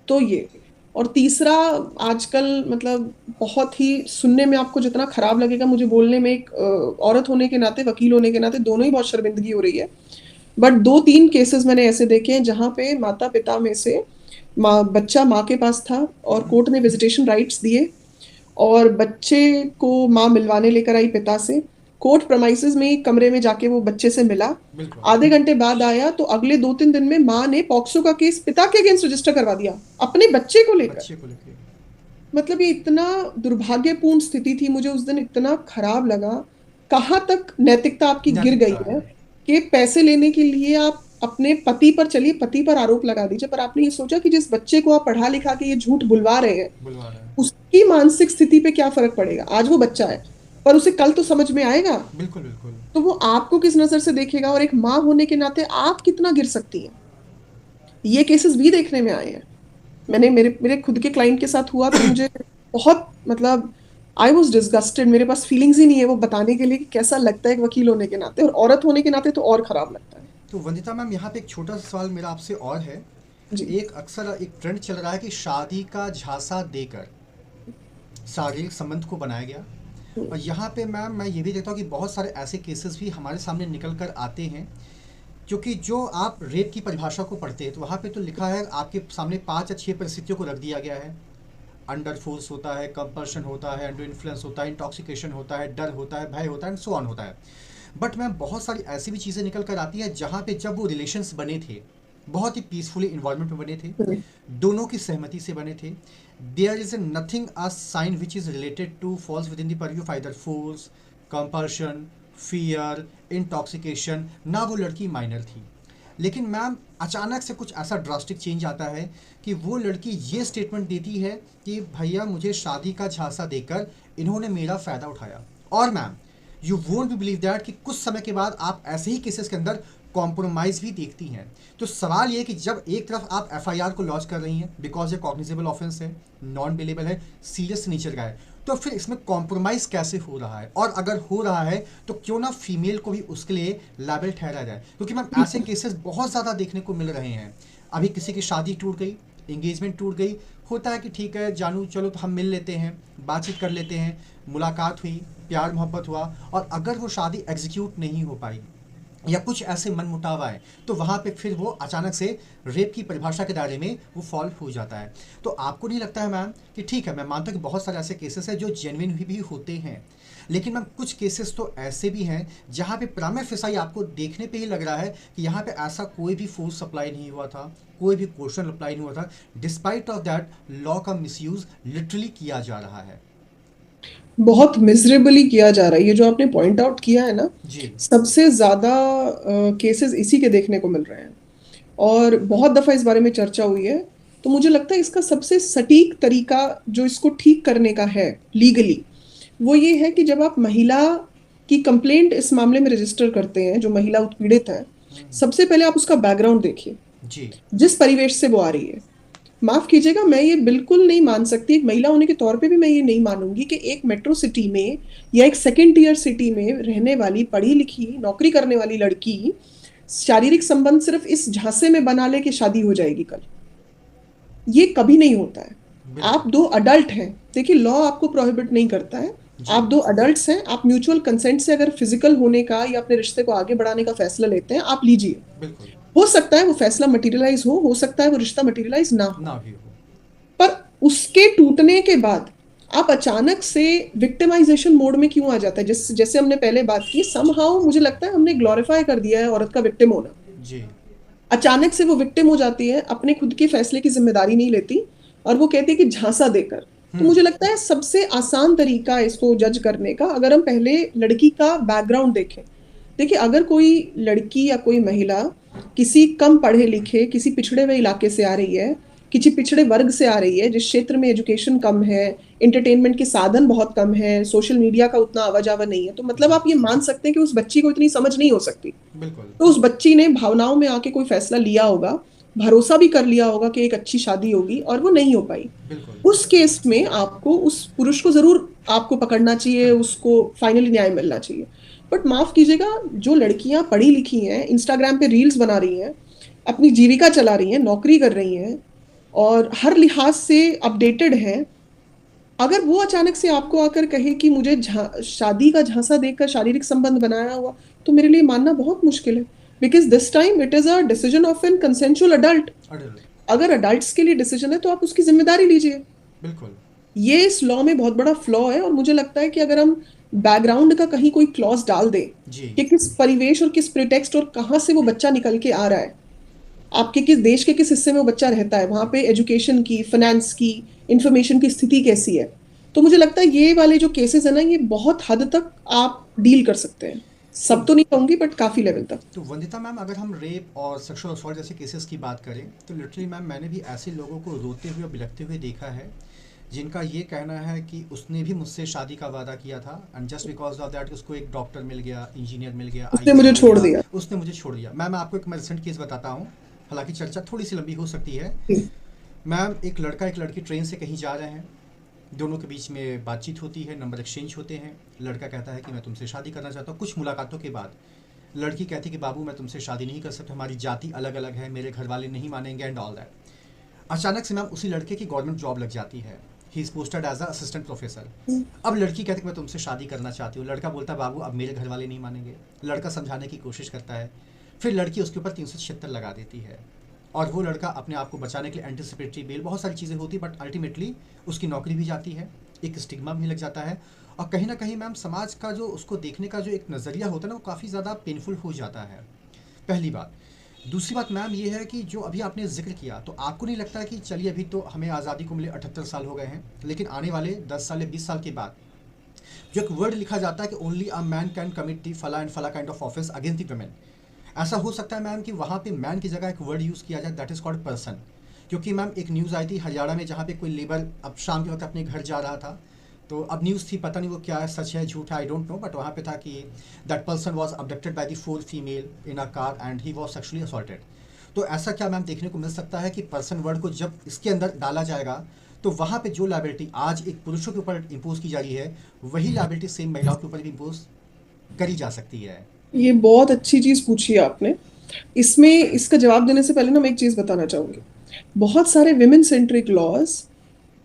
तो ये, और तीसरा, आजकल मतलब बहुत ही सुनने में आपको जितना खराब लगेगा, मुझे बोलने में एक औरत होने के नाते, वकील होने के नाते दोनों ही बहुत शर्मिंदगी हो रही है, बट 2-3 केसेस मैंने ऐसे देखे हैं जहां पे माता पिता में से बच्चा माँ के पास था और कोर्ट ने विजिटेशन राइट्स दिए और बच्चे को माँ मिलवाने लेकर आई पिता से। कोर्ट प्रमाइसेस में एक कमरे में जाके वो बच्चे से मिला, आधे घंटे बाद आया तो अगले 2-3 दिन में माँ ने पॉक्सो का केस पिता के अगेंस्ट रजिस्टर करवा दिया अपने बच्चे को लेकर। मतलब ये इतना दुर्भाग्यपूर्ण स्थिति थी, मुझे उस दिन इतना खराब लगा। कहाँ तक नैतिकता आपकी गिर गई है कि पैसे लेने के लिए आप अपने पति पर, चलिए पति पर आरोप लगा दीजिए, पर आपने ये सोचा कि जिस बच्चे को आप पढ़ा लिखा के ये झूठ बुलवा रहे हैं उसकी मानसिक स्थिति पे क्या फर्क पड़ेगा? आज वो बच्चा है पर उसे कल तो समझ में आएगा। बिल्कुल बिल्कुल। तो वो आपको किस नजर से देखेगा और एक माँ होने के नाते आप कितना गिर सकती हैं। ये केसेस भी देखने में आए हैं। मैंने मेरे खुद के क्लाइंट के साथ हुआ तो मुझे बहुत, मतलब आई वॉज डिस्गस्टेड। मेरे पास फीलिंग्स ही नहीं है वो बताने के लिए कि कैसा लगता है एक वकील होने के नाते, और औरत होने के नाते तो और खराब लगता है। तो वंदिता मैम, यहाँ पे एक छोटा सा सवाल मेरा आपसे और है जी। एक अक्सर एक ट्रेंड चल रहा है कि शादी का झांसा देकर शारीरिक संबंध को बनाया गया, और यहाँ पे मैम मैं ये भी देखता हूँ कि बहुत सारे ऐसे केसेस भी हमारे सामने निकल कर आते हैं क्योंकि जो आप रेप की परिभाषा को पढ़ते हैं तो वहाँ पे तो लिखा है, आपके सामने 5 या 6 परिस्थितियों को रख दिया गया है। अंडर फोर्स होता है, कंपल्शन होता है, अंडर इन्फ्लुएंस होता है, इंटॉक्सिकेशन होता है, डर होता है, भय होता है, एंड सो ऑन होता है। बट मैम बहुत सारी ऐसी भी चीज़ें निकल कर आती है जहाँ पे जब वो रिलेशंस बने थे, बहुत ही पीसफुली इन्वायरमेंट में बने थे, दोनों की सहमति से बने थे, there is nothing a sign which is related to falls within the purview of either force, compulsion, fear, intoxication, ना वो लड़की माइनर थी। लेकिन मैम अचानक से कुछ ऐसा ड्रास्टिक चेंज आता है कि वो लड़की ये स्टेटमेंट देती है कि भैया मुझे शादी का झांसा देकर इन्होंने मेरा फ़ायदा उठाया। और ma'am you won't be believe that कि कुछ समय के बाद आप ऐसे ही केसेस के अंदर कॉम्प्रोमाइज़ भी देखती हैं। तो सवाल ये कि जब एक तरफ आप एफआईआर को लॉन्च कर रही हैं बिकॉज ये कॉग्निजेबल ऑफेंस है, नॉन बेलेबल है, सीरियस नेचर का है, तो फिर इसमें कॉम्प्रोमाइज़ कैसे हो रहा है, और अगर हो रहा है तो क्यों ना फीमेल को भी उसके लिए लायबल ठहराया जाए। क्योंकि मैम ऐसे केसेस बहुत ज़्यादा देखने को मिल रहे हैं। अभी किसी की शादी टूट गई, इंगेजमेंट टूट गई, होता है कि ठीक है जानू चलो तो हम मिल लेते हैं, बातचीत कर लेते हैं, मुलाकात हुई, प्यार मोहब्बत हुआ, और अगर वो शादी एग्जीक्यूट नहीं हो पाई या कुछ ऐसे मनमुटाव आए तो वहाँ पे फिर वो अचानक से रेप की परिभाषा के दायरे में वो फॉल हो जाता है। तो आपको नहीं लगता है मैम कि ठीक है, मैं मानता हूँ कि बहुत सारे ऐसे केसेस हैं जो जेन्युइन भी होते हैं, लेकिन मैम कुछ केसेस तो ऐसे भी हैं जहाँ पे प्राइमा फेसाई आपको देखने पे ही लग रहा है कि यहाँ पे ऐसा कोई भी फोर्स अप्लाई नहीं हुआ था, कोई भी क्वेश्चन अप्लाई नहीं हुआ था, डिस्पाइट ऑफ दैट लॉ का मिसयूज लिटरली किया जा रहा है। बहुत मिजरेबली किया जा रहा है। ये जो आपने पॉइंट आउट किया है ना, जी सबसे ज्यादा केसेस इसी के देखने को मिल रहे हैं और बहुत दफा इस बारे में चर्चा हुई है। तो मुझे लगता है इसका सबसे सटीक तरीका जो इसको ठीक करने का है लीगली, वो ये है कि जब आप महिला की कंप्लेंट इस मामले में रजिस्टर करते हैं, जो महिला उत्पीड़ित है, सबसे पहले आप उसका बैकग्राउंड देखिए, जी जिस परिवेश से वो आ रही है। माफ कीजिएगा, मैं ये बिल्कुल नहीं मान सकती, एक महिला होने के तौर पे भी मैं ये नहीं मानूंगी कि एक मेट्रो सिटी में या एक सेकेंड टियर सिटी में रहने वाली पढ़ी लिखी नौकरी करने वाली लड़की शारीरिक संबंध सिर्फ इस झांसे में बना ले कि शादी हो जाएगी कल। ये कभी नहीं होता है। आप बिल्कुल दो अडल्ट हैं, देखिए लॉ आपको प्रोहिबिट नहीं करता है, जी आप दो अडल्ट्स हैं, आप म्यूचुअल कंसेंट से अगर फिजिकल होने का या अपने रिश्ते को आगे बढ़ाने का फैसला लेते हैं, आप लीजिए। बिल्कुल हो सकता है वो फैसला मटेरियलाइज हो सकता है वो रिश्ता मटेरियलाइज ना हो, ना भी हो। पर उसके टूटने के बाद आप अचानक से विक्टिमाइजेशन मोड में क्यों आ जाता है? जैसे हमने पहले बात की, समहाउ मुझे लगता है हमने ग्लोरीफाई कर दिया है औरत का विक्टिम होना। जी अचानक से वो विक्टिम हो जाती है, अपने खुद के फैसले की जिम्मेदारी नहीं लेती और वो कहती है कि झांसा देकर। तो मुझे लगता है सबसे आसान तरीका है इसको जज करने का, अगर हम पहले लड़की का बैकग्राउंड देखें। देखिए, अगर कोई लड़की या कोई महिला किसी कम पढ़े लिखे किसी पिछड़े हुए इलाके से आ रही है, किसी पिछड़े वर्ग से आ रही है जिस क्षेत्र में एजुकेशन कम है, एंटरटेनमेंट के साधन बहुत कम है, सोशल मीडिया का उतना आवाजावा नहीं है, तो मतलब आप ये मान सकते हैं कि उस बच्ची को इतनी समझ नहीं हो सकती। बिल्कुल तो उस बच्ची ने भावनाओं में आके कोई फैसला लिया होगा, भरोसा भी कर लिया होगा कि एक अच्छी शादी होगी, और वो नहीं हो पाई। बिल्कुल उस केस में आपको उस पुरुष को जरूर आपको पकड़ना चाहिए, उसको फाइनली न्याय मिलना चाहिए। बट माफ कीजिएगा, जो लड़कियां पढ़ी लिखी हैं, इंस्टाग्राम पे रील्स बना रही हैं, अपनी जीविका चला रही हैं, नौकरी कर रही हैं और हर लिहाज से अपडेटेड हैं, अगर वो अचानक से आपको आकर कहे कि मुझे शादी का झांसा देकर शारीरिक संबंध बनाया हुआ, तो मेरे लिए मानना बहुत मुश्किल है। Because this time it is a decision of an consensual adult. Adult अगर अडल्ट्स के लिए डिसीजन है तो आप उसकी जिम्मेदारी लीजिए। बिल्कुल ये इस लॉ में बहुत बड़ा फ्लॉ है और मुझे लगता है कि अगर हम बैकग्राउंड का कहीं कोई क्लॉज डाल दें जी कि किस परिवेश और किस प्रिटेक्स्ट और कहाँ से वो बच्चा निकल के आ रहा है, आपके किस देश के किस हिस्से में वो बच्चा रहता है, वहां पे एजुकेशन की, फाइनेंस की, इंफॉर्मेशन की स्थिति कैसी है, तो मुझे लगता है ये वाले जो केसेस है ना, ये बहुत हद तक आप डील कर सकते हैं। सब तो नहीं कहूंगी बट काफी लेवल तक। तो वंदिता मैम, अगर हम रेप और सेक्सुअल असॉल्ट जैसे केसेस की बात करें तो लिटरली मैम मैंने भी ऐसे लोगों को रोते हुए और बिलखते हुए देखा है जिनका ये कहना है कि उसने भी मुझसे शादी का वादा किया था and just because of that उसको एक डॉक्टर मिल गया, इंजीनियर मिल गया, उसने IAS मुझे मिल छोड़ गया, दिया। उसने मुझे छोड़ दिया। मैम मैं आपको एक रिसेंट केस बताता हूँ, हालांकि चर्चा थोड़ी सी लंबी हो सकती है। मैम एक लड़का एक लड़की ट्रेन से कहीं जा रहे हैं, दोनों के बीच में बातचीत होती है, नंबर एक्सचेंज होते हैं। लड़का कहता है कि मैं तुमसे शादी करना चाहता हूँ। कुछ मुलाकातों के बाद लड़की कहती है कि बाबू मैं तुमसे शादी नहीं कर सकता, हमारी जाति अलग अलग है, मेरे घर वाले नहीं मानेंगे एंड ऑल दैट। अचानक से मैम उसी लड़के की गवर्नमेंट जॉब लग जाती है, he is posted as a assistant professor. अब लड़की कहती है कि मैं तुमसे शादी करना चाहती हूँ। लड़का बोलता है बाबू अब मेरे घर वाले नहीं मानेंगे। लड़का समझाने की कोशिश करता है, फिर लड़की उसके ऊपर 376 लगा देती है और वो लड़का अपने आप को बचाने के लिए एंटिसिपेटरी बेल, बहुत सारी चीज़ें होती, बट अल्टीमेटली उसकी नौकरी भी जाती है, एक स्टिग्मा भी लग जाता है और कहीं ना कहीं मैम समाज का जो उसको देखने का जो एक नज़रिया होता है ना, वो काफ़ी ज़्यादा पेनफुल हो जाता है, पहली बात। दूसरी बात मैम ये है कि जो अभी आपने जिक्र किया, तो आपको नहीं लगता कि चलिए अभी तो हमें आज़ादी को मिले 78 साल हो गए हैं, लेकिन आने वाले 10 साल या 20 साल के बाद जो एक वर्ड लिखा जाता है कि only a man can commit the फला एंड फला kind of offence against the women, ऐसा हो सकता है मैम कि वहाँ पे मैन की जगह एक वर्ड यूज़ किया जाए दैट इज़ कॉल्ड पर्सन। क्योंकि मैम एक न्यूज़ आई थी हरियाणा में जहाँ पे कोई लेबर अब शाम के वक्त अपने घर जा रहा था, तो अब न्यूज़ थी, पता नहीं वो क्या है, सच है झूठ है, आई डोंट नो, बट वहाँ पे था कि that person was abducted by the 4 female in a car and he was sexually assaulted. तो ऐसा क्या मैम देखने को मिल सकता है कि पर्सन वर्ड को जब इसके अंदर डाला जाएगा तो वहाँ पे जो लाइबिलिटी आज एक पुरुषों के ऊपर इम्पोज की जा रही है, वही लाइबिलिटी सेम महिलाओं के ऊपर भी इम्पोज करी जा सकती है। ये बहुत अच्छी चीज पूछी है आपने। इसमें इसका जवाब देने से पहले ना मैं एक चीज बताना चाहूंगी। बहुत सारे विमेन सेंट्रिक लॉज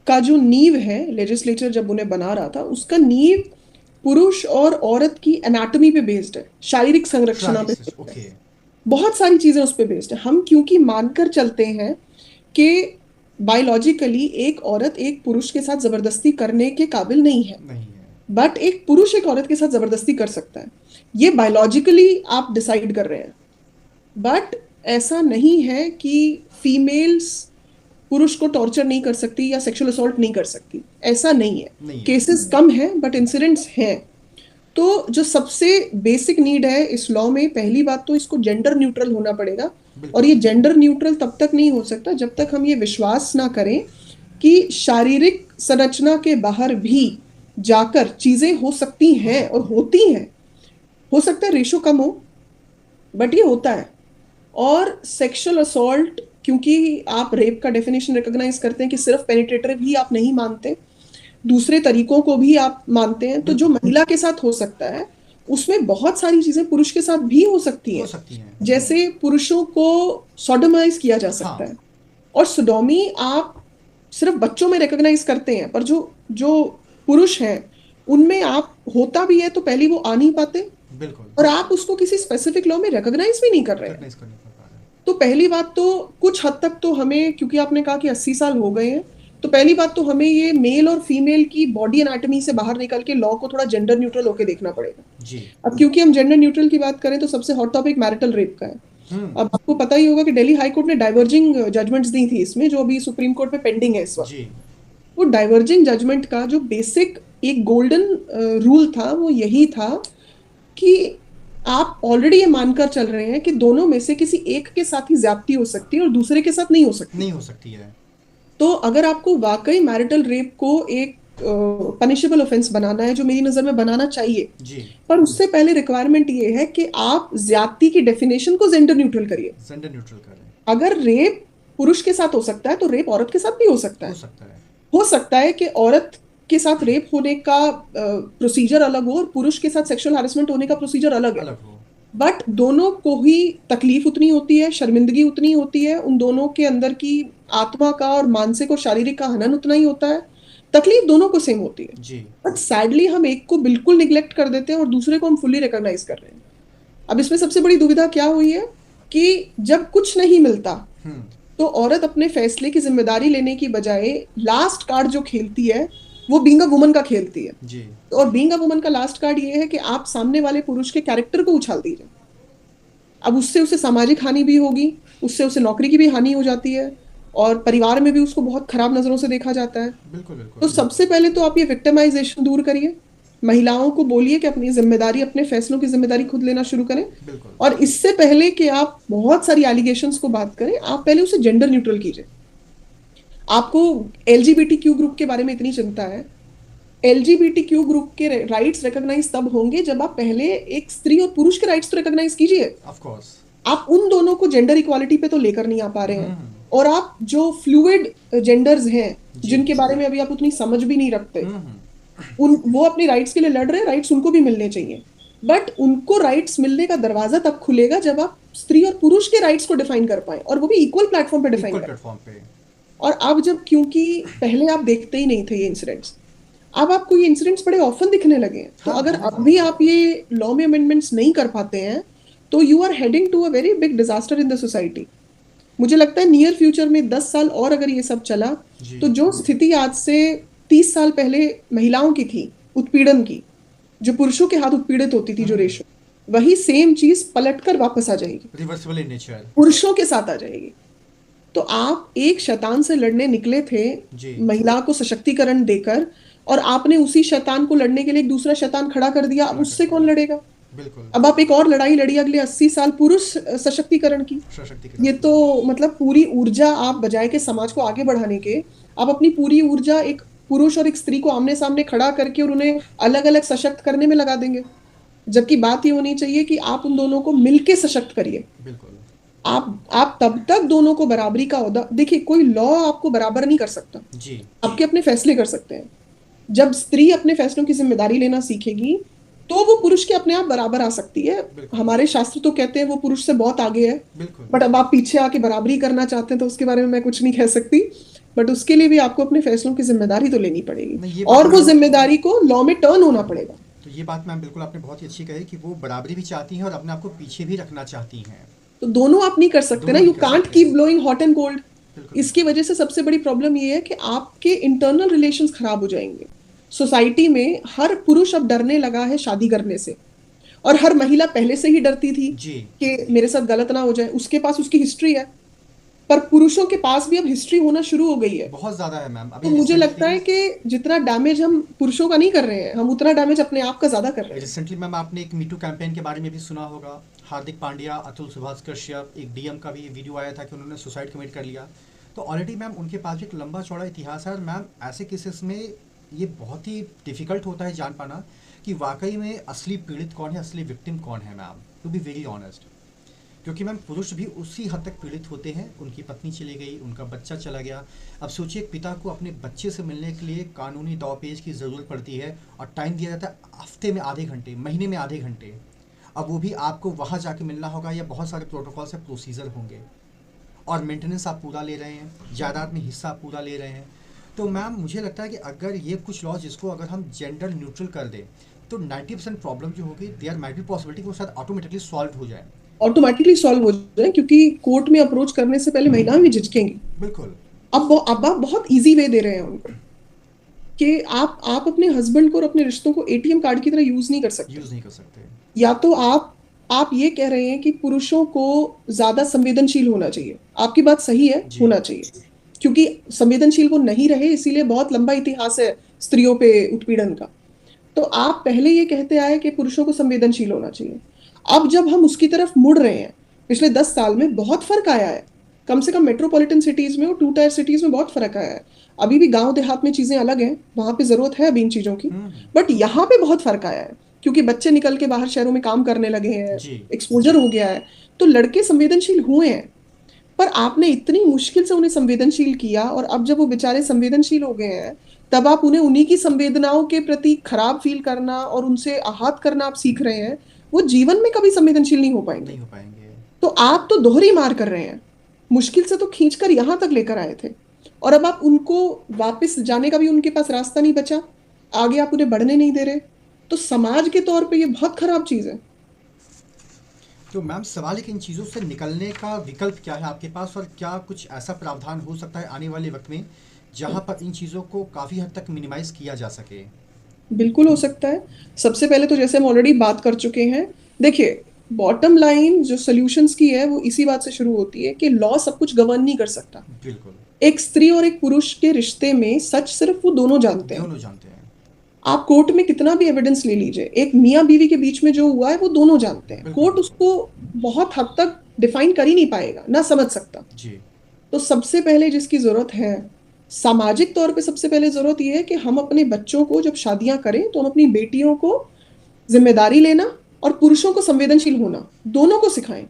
का जो नींव है, लेजिस्लेचर जब उन्हें बना रहा था, उसका नींव पुरुष और औरत की एनाटॉमी पे बेस्ड है, शारीरिक संरचना पे based है। ओके, बहुत सारी चीजें उस पे बेस्ड है। हम क्योंकि मानकर चलते हैं कि बायोलॉजिकली एक औरत एक पुरुष के साथ जबरदस्ती करने के काबिल नहीं है, नहीं है, बट एक पुरुष एक औरत के साथ जबरदस्ती कर सकता है। ये बायोलॉजिकली आप डिसाइड कर रहे हैं, बट ऐसा नहीं है कि फीमेल्स पुरुष को टॉर्चर नहीं कर सकती या सेक्सुअल असॉल्ट नहीं कर सकती, ऐसा नहीं नहीं है। है। केसेस कम हैं बट इंसिडेंट्स हैं। तो जो सबसे बेसिक नीड है इस लॉ में, पहली बात तो इसको जेंडर न्यूट्रल होना पड़ेगा। बिल्कुल। और ये जेंडर न्यूट्रल तब तक नहीं हो सकता जब तक हम ये विश्वास ना करें कि शारीरिक संरचना के बाहर भी जाकर चीजें हो सकती हैं और होती हैं। हो सकता है रेशो कम हो, बट ये होता है। और सेक्सुअल असॉल्ट, क्योंकि आप रेप का डेफिनेशन रिकॉग्नाइज करते हैं कि सिर्फ पेनिट्रेटिव ही आप नहीं मानते, दूसरे तरीकों को भी आप मानते हैं, तो जो महिला के साथ हो सकता है उसमें बहुत सारी चीजें पुरुष के साथ भी हो सकती हो हैं। सकती हैं। जैसे पुरुषों को सोडोमाइज किया जा सकता हाँ। है, और सोडोमी आप सिर्फ बच्चों में रिकॉग्नाइज करते हैं, पर जो जो पुरुष हैं उनमें आप होता भी है तो पहली वो आ नहीं पाते, बिल्कुल, और आप उसको किसी स्पेसिफिक लॉ में रिकॉग्नाइज भी नहीं कर रहे हैं। रिकॉग्नाइज करने को पा रहे हैं। तो पहली बात तो कुछ हद तक तो हमें, क्योंकि आपने कहा कि 80 साल हो गए हैं, तो पहली बात तो हमें ये मेल और फीमेल की बॉडी एनाटॉमी से बाहर निकल के लॉ को थोड़ा जेंडर न्यूट्रल होकर देखना पड़ेगा। जी। अब क्योंकि हम जेंडर न्यूट्रल की बात करें तो सबसे हॉट टॉपिक मैरिटल रेप का है। अब आपको पता ही होगा कि दिल्ली हाई कोर्ट ने डाइवर्जिंग जजमेंट्स दी थी इसमें, जो अभी सुप्रीम कोर्ट में पेंडिंग है इस वक्त। जी। वो डाइवर्जिंग जजमेंट का जो बेसिक एक गोल्डन रूल था वो यही था कि आप ऑलरेडी ये मानकर चल रहे हैं कि दोनों में से किसी एक के साथ ही ज्यादती हो सकती है और दूसरे के साथ नहीं हो सकती। नहीं हो सकती है। तो अगर आपको वाकई मैरिटल रेप को एक पनिशेबल ऑफेंस बनाना है, जो मेरी नजर में बनाना चाहिए, जी। पर उससे पहले रिक्वायरमेंट ये है कि आप ज्यादती की डेफिनेशन को जेंडर न्यूट्रल करिए। जेंडर न्यूट्रल करें। अगर रेप पुरुष के साथ हो सकता है तो रेप औरत के साथ भी हो सकता हो है। सकता है। हो सकता है कि औरत के साथ रेप होने का प्रोसीजर अलग हो और पुरुष के साथ सेक्सुअल हैरेसमेंट होने का प्रोसीजर अलग है, अलग हो। बट दोनों को ही तकलीफ उतनी होती है, शर्मिंदगी उतनी होती है, उन दोनों के अंदर की आत्मा का और मानसिक और शारीरिक का हनन उतना ही होता है, तकलीफ दोनों को सेम होती है। जी। बट सैडली हम एक को बिल्कुल निग्लेक्ट कर देते हैं और दूसरे को हम फुल्ली रिकॉग्नाइज कर रहे हैं। अब इसमें सबसे बड़ी दुविधा क्या हुई है कि जब कुछ नहीं मिलता तो औरत अपने फैसले की जिम्मेदारी लेने की बजाय लास्ट कार्ड जो खेलती है वो बीइंग अ वुमन का खेलती है। जी। और बीइंग अ वुमन का लास्ट कार्ड ये है कि आप सामने वाले पुरुष के कैरेक्टर को उछाल दीजिए। अब उससे उसे सामाजिक हानि भी होगी, उससे उसे नौकरी की भी हानि हो जाती है, और परिवार में भी उसको बहुत खराब नजरों से देखा जाता है। बिल्कुल बिल्कुल। तो सबसे पहले तो आप ये विक्टिमाइजेशन दूर करिए, महिलाओं को बोलिए कि अपनी जिम्मेदारी, अपने फैसलों की जिम्मेदारी खुद लेना शुरू करें। बिल्कुल। और इससे पहले कि आप बहुत सारी एलिगेशंस को बात करें, आप पहले उसे जेंडर न्यूट्रल कीजिए। आपको एलजीबीटीक्यू ग्रुप के बारे में इतनी चिंता है, एलजीबीटीक्यू ग्रुप के राइट्स रिकॉग्नाइज तब होंगे जब आप पहले एक स्त्री और पुरुष के राइट्स तो रिकॉग्नाइज कीजिए। Of course. आप उन दोनों को जेंडर इक्वालिटी पे तो लेकर नहीं आ पा रहे हैं, और आप जो फ्लूइड जेंडर्स हैं जिनके बारे में अभी आप उतनी समझ भी नहीं रखते, वो अपनी राइट्स के लिए लड़ रहे हैं। राइट्स उनको भी मिलने चाहिए, बट उनको राइट्स मिलने का दरवाजा तब खुलेगा जब आप स्त्री और पुरुष के राइट्स को डिफाइन कर पाए, और वो भी इक्वल प्लेटफॉर्म पे डिफाइन कर पाए। और अब जब, क्योंकि पहले आप देखते ही नहीं थे ये इंसिडेंट्स, अब आपको ये इंसिडेंट्स बड़े ऑफन दिखने लगे हैं। तो अगर अब भी आप ये लॉ में अमेंडमेंट्स नहीं कर पाते हैं तो you are heading to a very big disaster in the society. मुझे लगता है नियर फ्यूचर में 10 साल और अगर ये सब चला जी। तो जो स्थिति आज से 30 साल पहले महिलाओं की थी उत्पीड़न की, जो पुरुषों के हाथ उत्पीड़ित होती थी जो रेशो, वही सेम चीज पलटकर वापस आ जाएगी, रिवर्सिबल इन नेचर। पुरुषों के साथ आ जाएगी। तो आप एक शैतान से लड़ने निकले थे जी। महिला को सशक्तिकरण देकर, और आपने उसी शैतान को लड़ने के लिए एक दूसरा शैतान खड़ा कर दिया। अब उससे कौन लड़ेगा? बिल्कुल। अब आप एक और लड़ाई लड़ी अगले 80 साल पुरुष सशक्तिकरण की। सशक्तिकरण। ये तो मतलब पूरी ऊर्जा आप बजाय के समाज को आगे बढ़ाने के, आप अपनी पूरी ऊर्जा एक पुरुष और एक स्त्री को आमने सामने खड़ा करके और उन्हें अलग अलग सशक्त करने में लगा देंगे, जबकि बात ये होनी चाहिए कि आप उन दोनों को मिलके सशक्त करिए। बिल्कुल। आप तब तक दोनों को बराबरी का ओहदा देखिए, कोई लॉ आपको बराबर नहीं कर सकता, जी। आपके अपने फैसले कर सकते हैं। जब स्त्री अपने फैसलों की जिम्मेदारी लेना सीखेगी तो वो पुरुष के अपने आप बराबर आ सकती है। हमारे शास्त्र तो कहते हैं वो पुरुष से बहुत आगे है, बिल्कुल। बट अब आप पीछे आके बराबरी करना चाहते हैं तो उसके बारे में मैं कुछ नहीं कह सकती, बट उसके लिए भी आपको अपने फैसलों की जिम्मेदारी तो लेनी पड़ेगी और वो जिम्मेदारी को लॉ में टर्न होना पड़ेगा। तो ये बात मैम बिल्कुल आपने बहुत ही अच्छी कही कि वो बराबरी भी चाहती हैं और अपने आप को पीछे भी रखना चाहती हैं। तो दोनों आप नहीं कर सकते ना, you can't keep blowing hot and cold. इसकी वजह से सबसे बड़ी प्रॉब्लम ये है कि आपके इंटरनल रिलेशंस खराब हो जाएंगे। सोसाइटी में हर पुरुष अब डरने लगा है शादी करने से, और हर महिला पहले से ही डरती थी कि मेरे साथ गलत ना हो जाए, उसके पास उसकी हिस्ट्री है, पर पुरुषों के पास भी अब हिस्ट्री होना शुरू हो गई है, बहुत ज्यादा है मैम। तो मुझे लगता है कि जितना डैमेज हम पुरुषों का नहीं कर रहे हैं, हम उतना डैमेज अपने आप का ज्यादा कर रहे हैं। रिसेंटली मैम आपने एक मीटू कैंपेन के बारे में भी सुना होगा। हार्दिक पांड्या, अतुल सुभाष कश्यप, एक डीएम का भी वीडियो आया था कि उन्होंने सुसाइड कमिट कर लिया। तो ऑलरेडी मैम उनके पास भी एक लंबा चौड़ा इतिहास है, और मैम ऐसे केसेस में ये बहुत ही डिफिकल्ट होता है जान पाना कि वाकई में असली पीड़ित कौन है, असली विक्टिम कौन है ma'am, to be very honest. क्योंकि मैम पुरुष भी उसी हद तक पीड़ित होते हैं, उनकी पत्नी चली गई, उनका बच्चा चला गया। अब सोचिए पिता को अपने बच्चे से मिलने के लिए कानूनी दौपेज की ज़रूरत पड़ती है, और टाइम दिया जाता है हफ्ते में आधे घंटे, महीने में आधे घंटे। अब वो भी आपको वहाँ जाके मिलना होगा, या बहुत सारे प्रोटोकॉल से प्रोसीजर होंगे, और मेंटेनेंस आप पूरा ले रहे हैं, जायदाद में हिस्सा आप पूरा ले रहे हैं। तो मैम मुझे लगता है कि अगर ये कुछ लॉ जिसको अगर हम जेंडर न्यूट्रल कर दें तो 90% प्रॉब्लम जो होगी देयर माइट बी पॉसिबिलिटी वो शायद ऑटोमेटिकली सॉल्व हो जाए, ऑटोमेटिकली सॉल्व हो जाए, क्योंकि कोर्ट में अप्रोच करने से पहले महिलाएं भी झिझकेंगी। बिल्कुल। अब आप बहुत इजी वे दे रहे हैं उनको कि आप अपने हस्बैंड को और अपने रिश्तों को एटीएम कार्ड की तरह यूज नहीं कर सकते। या तो आप ये कह रहे हैं कि पुरुषों को ज्यादा संवेदनशील होना चाहिए, आपकी बात सही है, होना चाहिए, क्योंकि संवेदनशील वो नहीं रहे, इसीलिए बहुत लंबा इतिहास है स्त्रियों पे उत्पीड़न का। तो आप पहले ये कहते आए कि पुरुषों को संवेदनशील होना चाहिए। अब जब हम उसकी तरफ मुड़ रहे हैं, पिछले 10 साल में बहुत फर्क आया है, कम से कम मेट्रोपॉलिटन सिटीज में और 2 टायर सिटीज में बहुत फर्क आया है। अभी भी गांव देहात में चीजें अलग हैं, वहां पे जरूरत है अभी इन चीजों की, बट यहाँ पे बहुत फर्क आया है, क्योंकि बच्चे निकल के बाहर शहरों में काम करने लगे हैं, एक्सपोजर हो गया है, तो लड़के संवेदनशील हुए हैं। पर आपने इतनी मुश्किल से उन्हें संवेदनशील किया, और अब जब वो बेचारे संवेदनशील हो गए हैं, तब आप उन्हें उन्हीं की संवेदनाओं के प्रति खराब फील करना और उनसे आहत करना आप सीख रहे हैं। वो जीवन में कभी संवेदनशील नहीं हो पाएंगे। तो आप तो दोहरी मार कर रहे हैं, मुश्किल से तो खींचकर यहां तक लेकर आए थे, और अब आप उनको वापस जाने का भी उनके पास रास्ता नहीं बचा, आगे आप उन्हें बढ़ने नहीं दे रहे, तो समाज के तौर पे ये बहुत खराब चीज है। तो मैम सवाल है कि इन चीज़ों से निकलने का विकल्प क्या है आपके पास, और क्या कुछ ऐसा प्रावधान हो सकता है आने वाले वक्त में जहां पर इन चीज़ों को काफ़ी हद तक मिनिमाइज किया जा सके? बिल्कुल हो सकता है। सबसे पहले तो जैसे हम ऑलरेडी बात कर चुके हैं, देखिए बॉटम लाइन जो सॉल्यूशंस की है वो इसी बात से शुरू होती है कि लॉ सब कुछ गवर्न नहीं कर सकता। बिल्कुल। एक स्त्री और एक पुरुष के रिश्ते में सच सिर्फ वो दोनों जानते हैं। आप कोर्ट में कितना भी एविडेंस ले लीजिए, एक मियाँ बीवी के बीच में जो हुआ है वो दोनों जानते हैं, कोर्ट उसको बहुत हद तक डिफाइन कर ही नहीं पाएगा, ना समझ सकता जी। तो सबसे पहले जिसकी जरूरत है सामाजिक तौर पे, सबसे पहले जरूरत यह है कि हम अपने बच्चों को जब शादियां करें तो हम अपनी बेटियों को जिम्मेदारी लेना और पुरुषों को संवेदनशील होना दोनों को सिखाएं।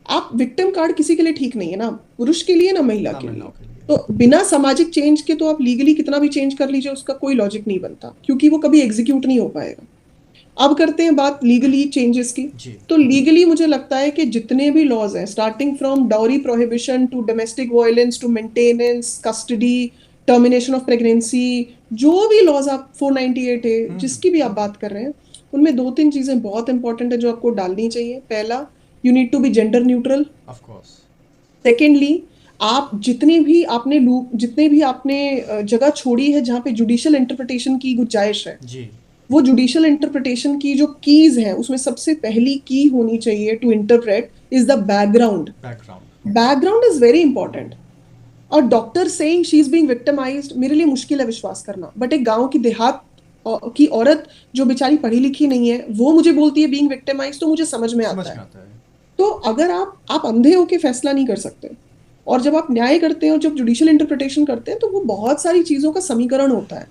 आप विक्टिम कार्ड किसी के लिए ठीक नहीं है, ना पुरुष के लिए ना महिला के लिए। तो बिना सामाजिक चेंज के तो आप लीगली कितना भी चेंज कर लीजिए, उसका कोई लॉजिक नहीं बनता, क्योंकि वो कभी एग्जीक्यूट नहीं हो पाएगा। अब करते हैं बात लीगली चेंजेस की। तो लीगली मुझे लगता है कि जितने भी लॉज हैं, starting from dowry prohibition to domestic violence to maintenance, custody, termination of pregnancy, जो भी लॉज आप 498 है जिसकी भी आप बात कर रहे हैं, उनमें 2-3 चीजें बहुत इंपॉर्टेंट है जो आपको डालनी चाहिए। पहला, you need to be gender neutral. Of course. Secondly, आप जितने भी आपने जगह छोड़ी है जहाँ पे जुडिशियल इंटरप्रिटेशन की गुंजाइश है, जी। वो जुडिशियल इंटरप्रिटेशन की जो कीज हैं उसमें सबसे पहली की होनी चाहिए to interpret is the background. Background is very important. और doctor saying she is being victimised, मेरे लिए मुश्किल है विश्वास करना, बट एक गांव की देहात की औरत जो बेचारी पढ़ी लिखी नहीं है वो मुझे बोलती है बीइंग विक्टिमाइज्ड, तो मुझे समझ में आता है। तो अगर आप अंधे होके फैसला नहीं कर सकते, और जब आप न्याय करते हो, जब जुडिशियल इंटरप्रिटेशन करते हैं, तो वो बहुत सारी चीजों का समीकरण होता है।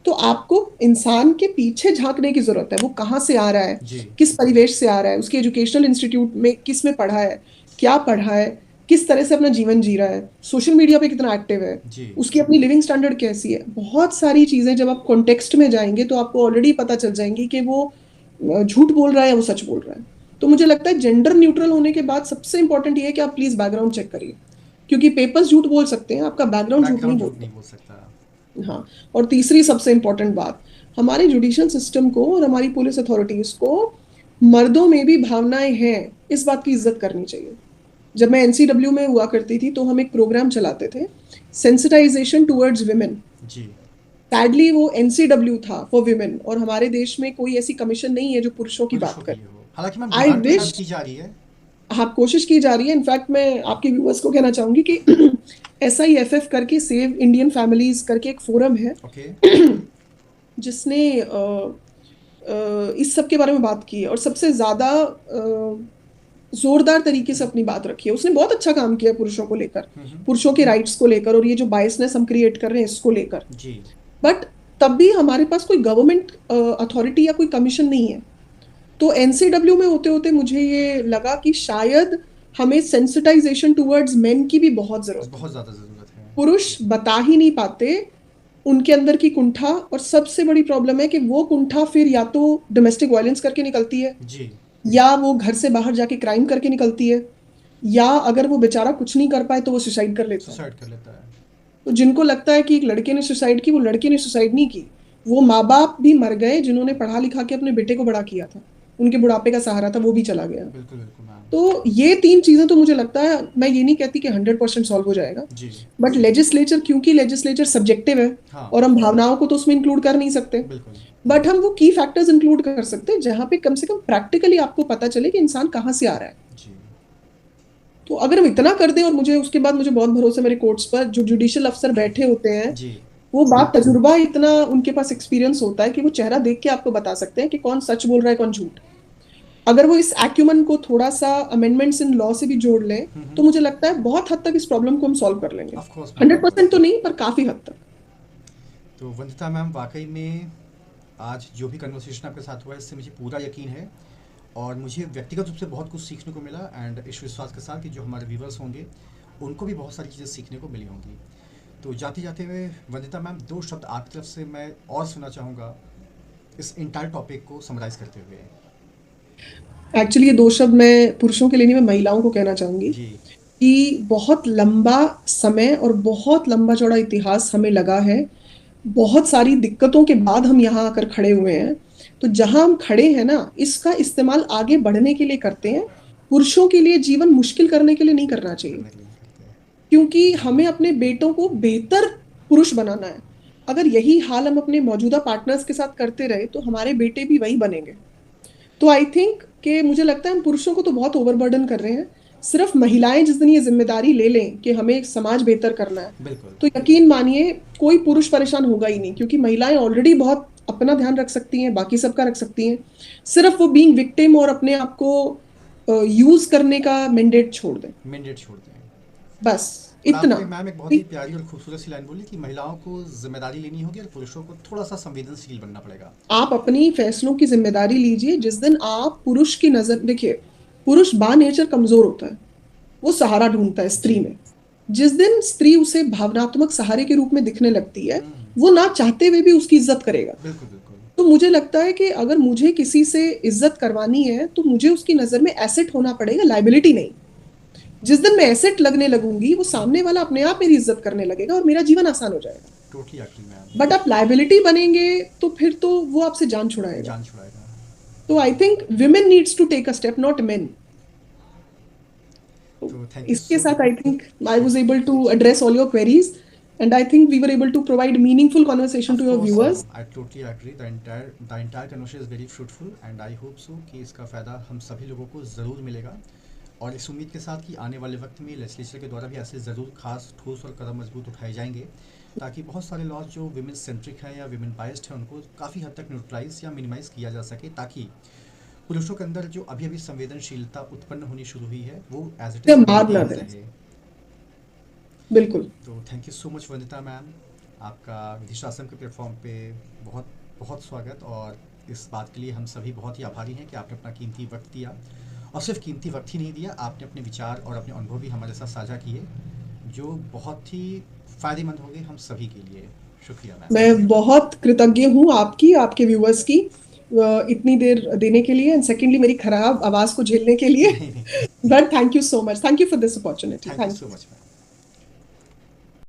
तो आपको इंसान के पीछे झांकने की जरूरत है, वो कहाँ से आ रहा है, किस परिवेश से आ रहा है, उसके एजुकेशनल इंस्टीट्यूट में किस में पढ़ा है, क्या पढ़ा है, किस तरह से अपना जीवन जी रहा है, सोशल मीडिया पे कितना एक्टिव है, उसकी अपनी लिविंग स्टैंडर्ड कैसी है। बहुत सारी चीजें जब आप कॉन्टेक्स्ट में जाएंगे तो आपको ऑलरेडी पता चल जाएंगी कि वो झूठ बोल रहा है या वो सच बोल रहा है। तो मुझे लगता है जेंडर न्यूट्रल होने के बाद सबसे इंपॉर्टेंट ये है कि आप प्लीज बैकग्राउंड चेक करिए, क्योंकि पेपर्स झूठ बोल सकते हैं, आपका बैकग्राउंड झूठ नहीं बोल सकता। हाँ, और तीसरी सबसे इंपॉर्टेंट बात, हमारे जुडिशियल सिस्टम को और हमारी पुलिस अथॉरिटीज को मर्दों में भी भावनाएं हैं, इस बात की इज्जत करनी चाहिए। जब मैं एनसीडब्ल्यू में हुआ करती थी तो हम एक प्रोग्राम चलाते थे, सेंसिटाइजेशन टुवर्ड्स विमेन। सैडली वो एनसीडब्ल्यू था फॉर विमेन, और हमारे देश में कोई ऐसी कमिशन नहीं है जो पुरुषों की बात करे। आई विश हाँ, कोशिश की जा रही है। इनफैक्ट मैं आपके व्यूअर्स को कहना चाहूंगी कि SIFF करके, सेव इंडियन फैमिलीज करके एक फोरम है, जिसने इस सब के बारे में बात की है और सबसे ज्यादा जोरदार तरीके से अपनी बात रखी है। उसने बहुत अच्छा काम किया पुरुषों को लेकर, पुरुषों के राइट्स को लेकर, और ये जो बायसनेस हम क्रिएट कर रहे हैं इसको लेकर। बट तब भी हमारे पास कोई गवर्नमेंट अथॉरिटी या कोई कमीशन नहीं है। तो एनसीडब्ल्यू में होते होते मुझे ये लगा कि शायद हमें सेंसिटाइजेशन टुवर्ड्स मेन की भी बहुत ज्यादा जरूरत है। पुरुष बता ही नहीं पाते उनके अंदर की कुंठा, और सबसे बड़ी प्रॉब्लम है कि वो कुंठा फिर या तो डोमेस्टिक वायलेंस करके निकलती है, या वो घर से बाहर जाके क्राइम करके निकलती है, या अगर वो बेचारा कुछ नहीं कर पाए तो वो सुसाइड कर लेता है। तो जिनको लगता है कि एक लड़के ने सुसाइड की, वो लड़के ने सुसाइड नहीं की, वो माँ बाप भी मर गए जिन्होंने पढ़ा लिखा के अपने बेटे को बड़ा किया था, उनके बुढ़ापे का सहारा था, वो भी चला गया। बिल्कुल, तो ये 3 चीजें तो मुझे लगता है, मैं ये नहीं कहती कि 100% सॉल्व हो जाएगा, बट लेजिस्लेचर, क्योंकि लेजिस्लेचर सब्जेक्टिव है, और हम भावनाओं को तो उसमें इंक्लूड कर नहीं सकते, बट हम वो की फैक्टर्स इंक्लूड कर सकते हैं जहां पे कम से कम प्रैक्टिकली आपको पता चले कि इंसान कहाँ से आ रहा है। तो अगर हम इतना कर दें, और उसके बाद मुझे बहुत भरोसा मेरे कोर्ट्स पर, जो जुडिशियल अफसर बैठे होते हैं वो बात तजुर्बा, इतना उनके पास एक्सपीरियंस होता है कि वो चेहरा देख के आपको बता सकते हैं कि कौन सच बोल रहा है कौन झूठ। अगर वो इस एक्यूमन को थोड़ा सा अमेंडमेंट्स इन लॉ से भी जोड़ लें तो मुझे लगता है बहुत हद तक इस प्रॉब्लम को हम सॉल्व कर लेंगे। 100% तो नहीं, पर काफी हद तक। तो वंदिता मैम, वाकई में आज जो भी कन्वर्सेशन आपके साथ हुआ है इससे मुझे पूरा यकीन है, और मुझे व्यक्तिगत रूप से बहुत कुछ सीखने को मिला, एंड इस विश्वास के साथ कि जो हमारे व्यूवर्स होंगे उनको भी बहुत सारी चीज़ें सीखने को मिली होंगी। तो जाते जाते हुए वंदिता मैम, 2 शब्द आपकी तरफ से मैं और सुनना चाहूँगा इस इंटायर टॉपिक को समराइज करते हुए। एक्चुअली ये 2 शब्द मैं पुरुषों के लिए नहीं, मैं महिलाओं को कहना चाहूंगी कि बहुत लंबा समय और बहुत लंबा चौड़ा इतिहास हमें लगा है, बहुत सारी दिक्कतों के बाद हम यहाँ आकर खड़े हुए हैं। तो जहां हम खड़े हैं ना, इसका इस्तेमाल आगे बढ़ने के लिए करते हैं, पुरुषों के लिए जीवन मुश्किल करने के लिए नहीं करना चाहिए, क्योंकि हमें अपने बेटों को बेहतर पुरुष बनाना है। अगर यही हाल हम अपने मौजूदा पार्टनर्स के साथ करते रहे तो हमारे बेटे भी वही बनेंगे। तो आई थिंक कि मुझे लगता है हम पुरुषों को तो बहुत ओवरबर्डन कर रहे हैं। सिर्फ महिलाएं जिस दिन ये जिम्मेदारी ले लें कि हमें एक समाज बेहतर करना है, तो यकीन मानिए कोई पुरुष परेशान होगा ही नहीं, क्योंकि महिलाएं ऑलरेडी बहुत अपना ध्यान रख सकती हैं, बाकी सबका रख सकती हैं। सिर्फ वो बीइंग विक्टिम और अपने आप को यूज करने का मैंडेट छोड़ दें, बस इतना। मैम एक बहुत ही प्यारी और खूबसूरत सी लाइन बोली कि महिलाओं को जिम्मेदारी लेनी होगी और पुरुषों को थोड़ा सा संवेदनशील बनना पड़ेगा। आप अपनी फैसलों की जिम्मेदारी लीजिए। जिस दिन आप पुरुष की नजर, देखिए पुरुष बा नेचर कमजोर होता है, वो सहारा ढूंढता है स्त्री में। जिस दिन स्त्री उसे भावनात्मक सहारे के रूप में दिखने लगती है, वो ना चाहते हुए भी उसकी इज्जत करेगा। तो मुझे लगता है कि अगर मुझे किसी से इज्जत करवानी है तो मुझे उसकी नजर में एसेट होना पड़ेगा, लाइबिलिटी नहीं। जिस दिन मैं एसेट लगने लगूंगी, वो सामने वाला अपने आप मेरी इज्जत करने लगेगा और मेरा जीवन आसान हो जाएगा। बट आप लाइबिलिटी बनेंगे तो फिर तो वो आपसे जान छुड़ाएगा। तो I think women needs to take a step, not men. तो थैंक यू इसके सो साथ I think I was able to address all your queries and I think we were able to provide meaningful conversation Of to your course, viewers. I totally agree. The entire conversation is very fruitful, and I hope so कि इसका फ़ायदा हम सभी लोगों को ज़रूर मिलेगा। और इस उम्मीद के साथ कि आने वाले वक्त में लेजिस्लेचर के द्वारा भी ऐसे ज़रूर खास ठोस और कदम मजबूत उठाए जाएंगे, ताकि बहुत सारे लॉज जो विमेन सेंट्रिक हैं या विमेन बाइस्ड हैं उनको काफ़ी हद तक न्यूट्रलाइज या मिनिमाइज़ किया जा सके, ताकि पुरुषों के अंदर जो अभी अभी संवेदनशीलता उत्पन्न होनी शुरू हुई है वो एज इट ये इज़ मार ना मेंटेन दें। रहे। बिल्कुल। तो thank you so much Vandita ma'am, आपका विधि शास्त्र के प्लेटफॉर्म पे बहुत बहुत स्वागत। और इस बात के लिए हम सभी बहुत ही आभारी हैं कि आपने अपना कीमती वक्त दिया, और सिर्फ कीमती वक्त ही नहीं दिया, आपने अपने विचार और अपने अनुभव भी हमारे साथ साझा किए, जो बहुत ही फ़ायदेमंद होंगे हम सभी के लिए। शुक्रिया मैम। मैं बहुत कृतज्ञ हूँ आपकी, आपके व्यूअर्स की इतनी देर देने के लिए, एंड सेकेंडली मेरी खराब आवाज़ को झेलने के लिए। नहीं नहीं, but thank you so much, thank you for this opportunity, thank you thank so you. Much ma'am.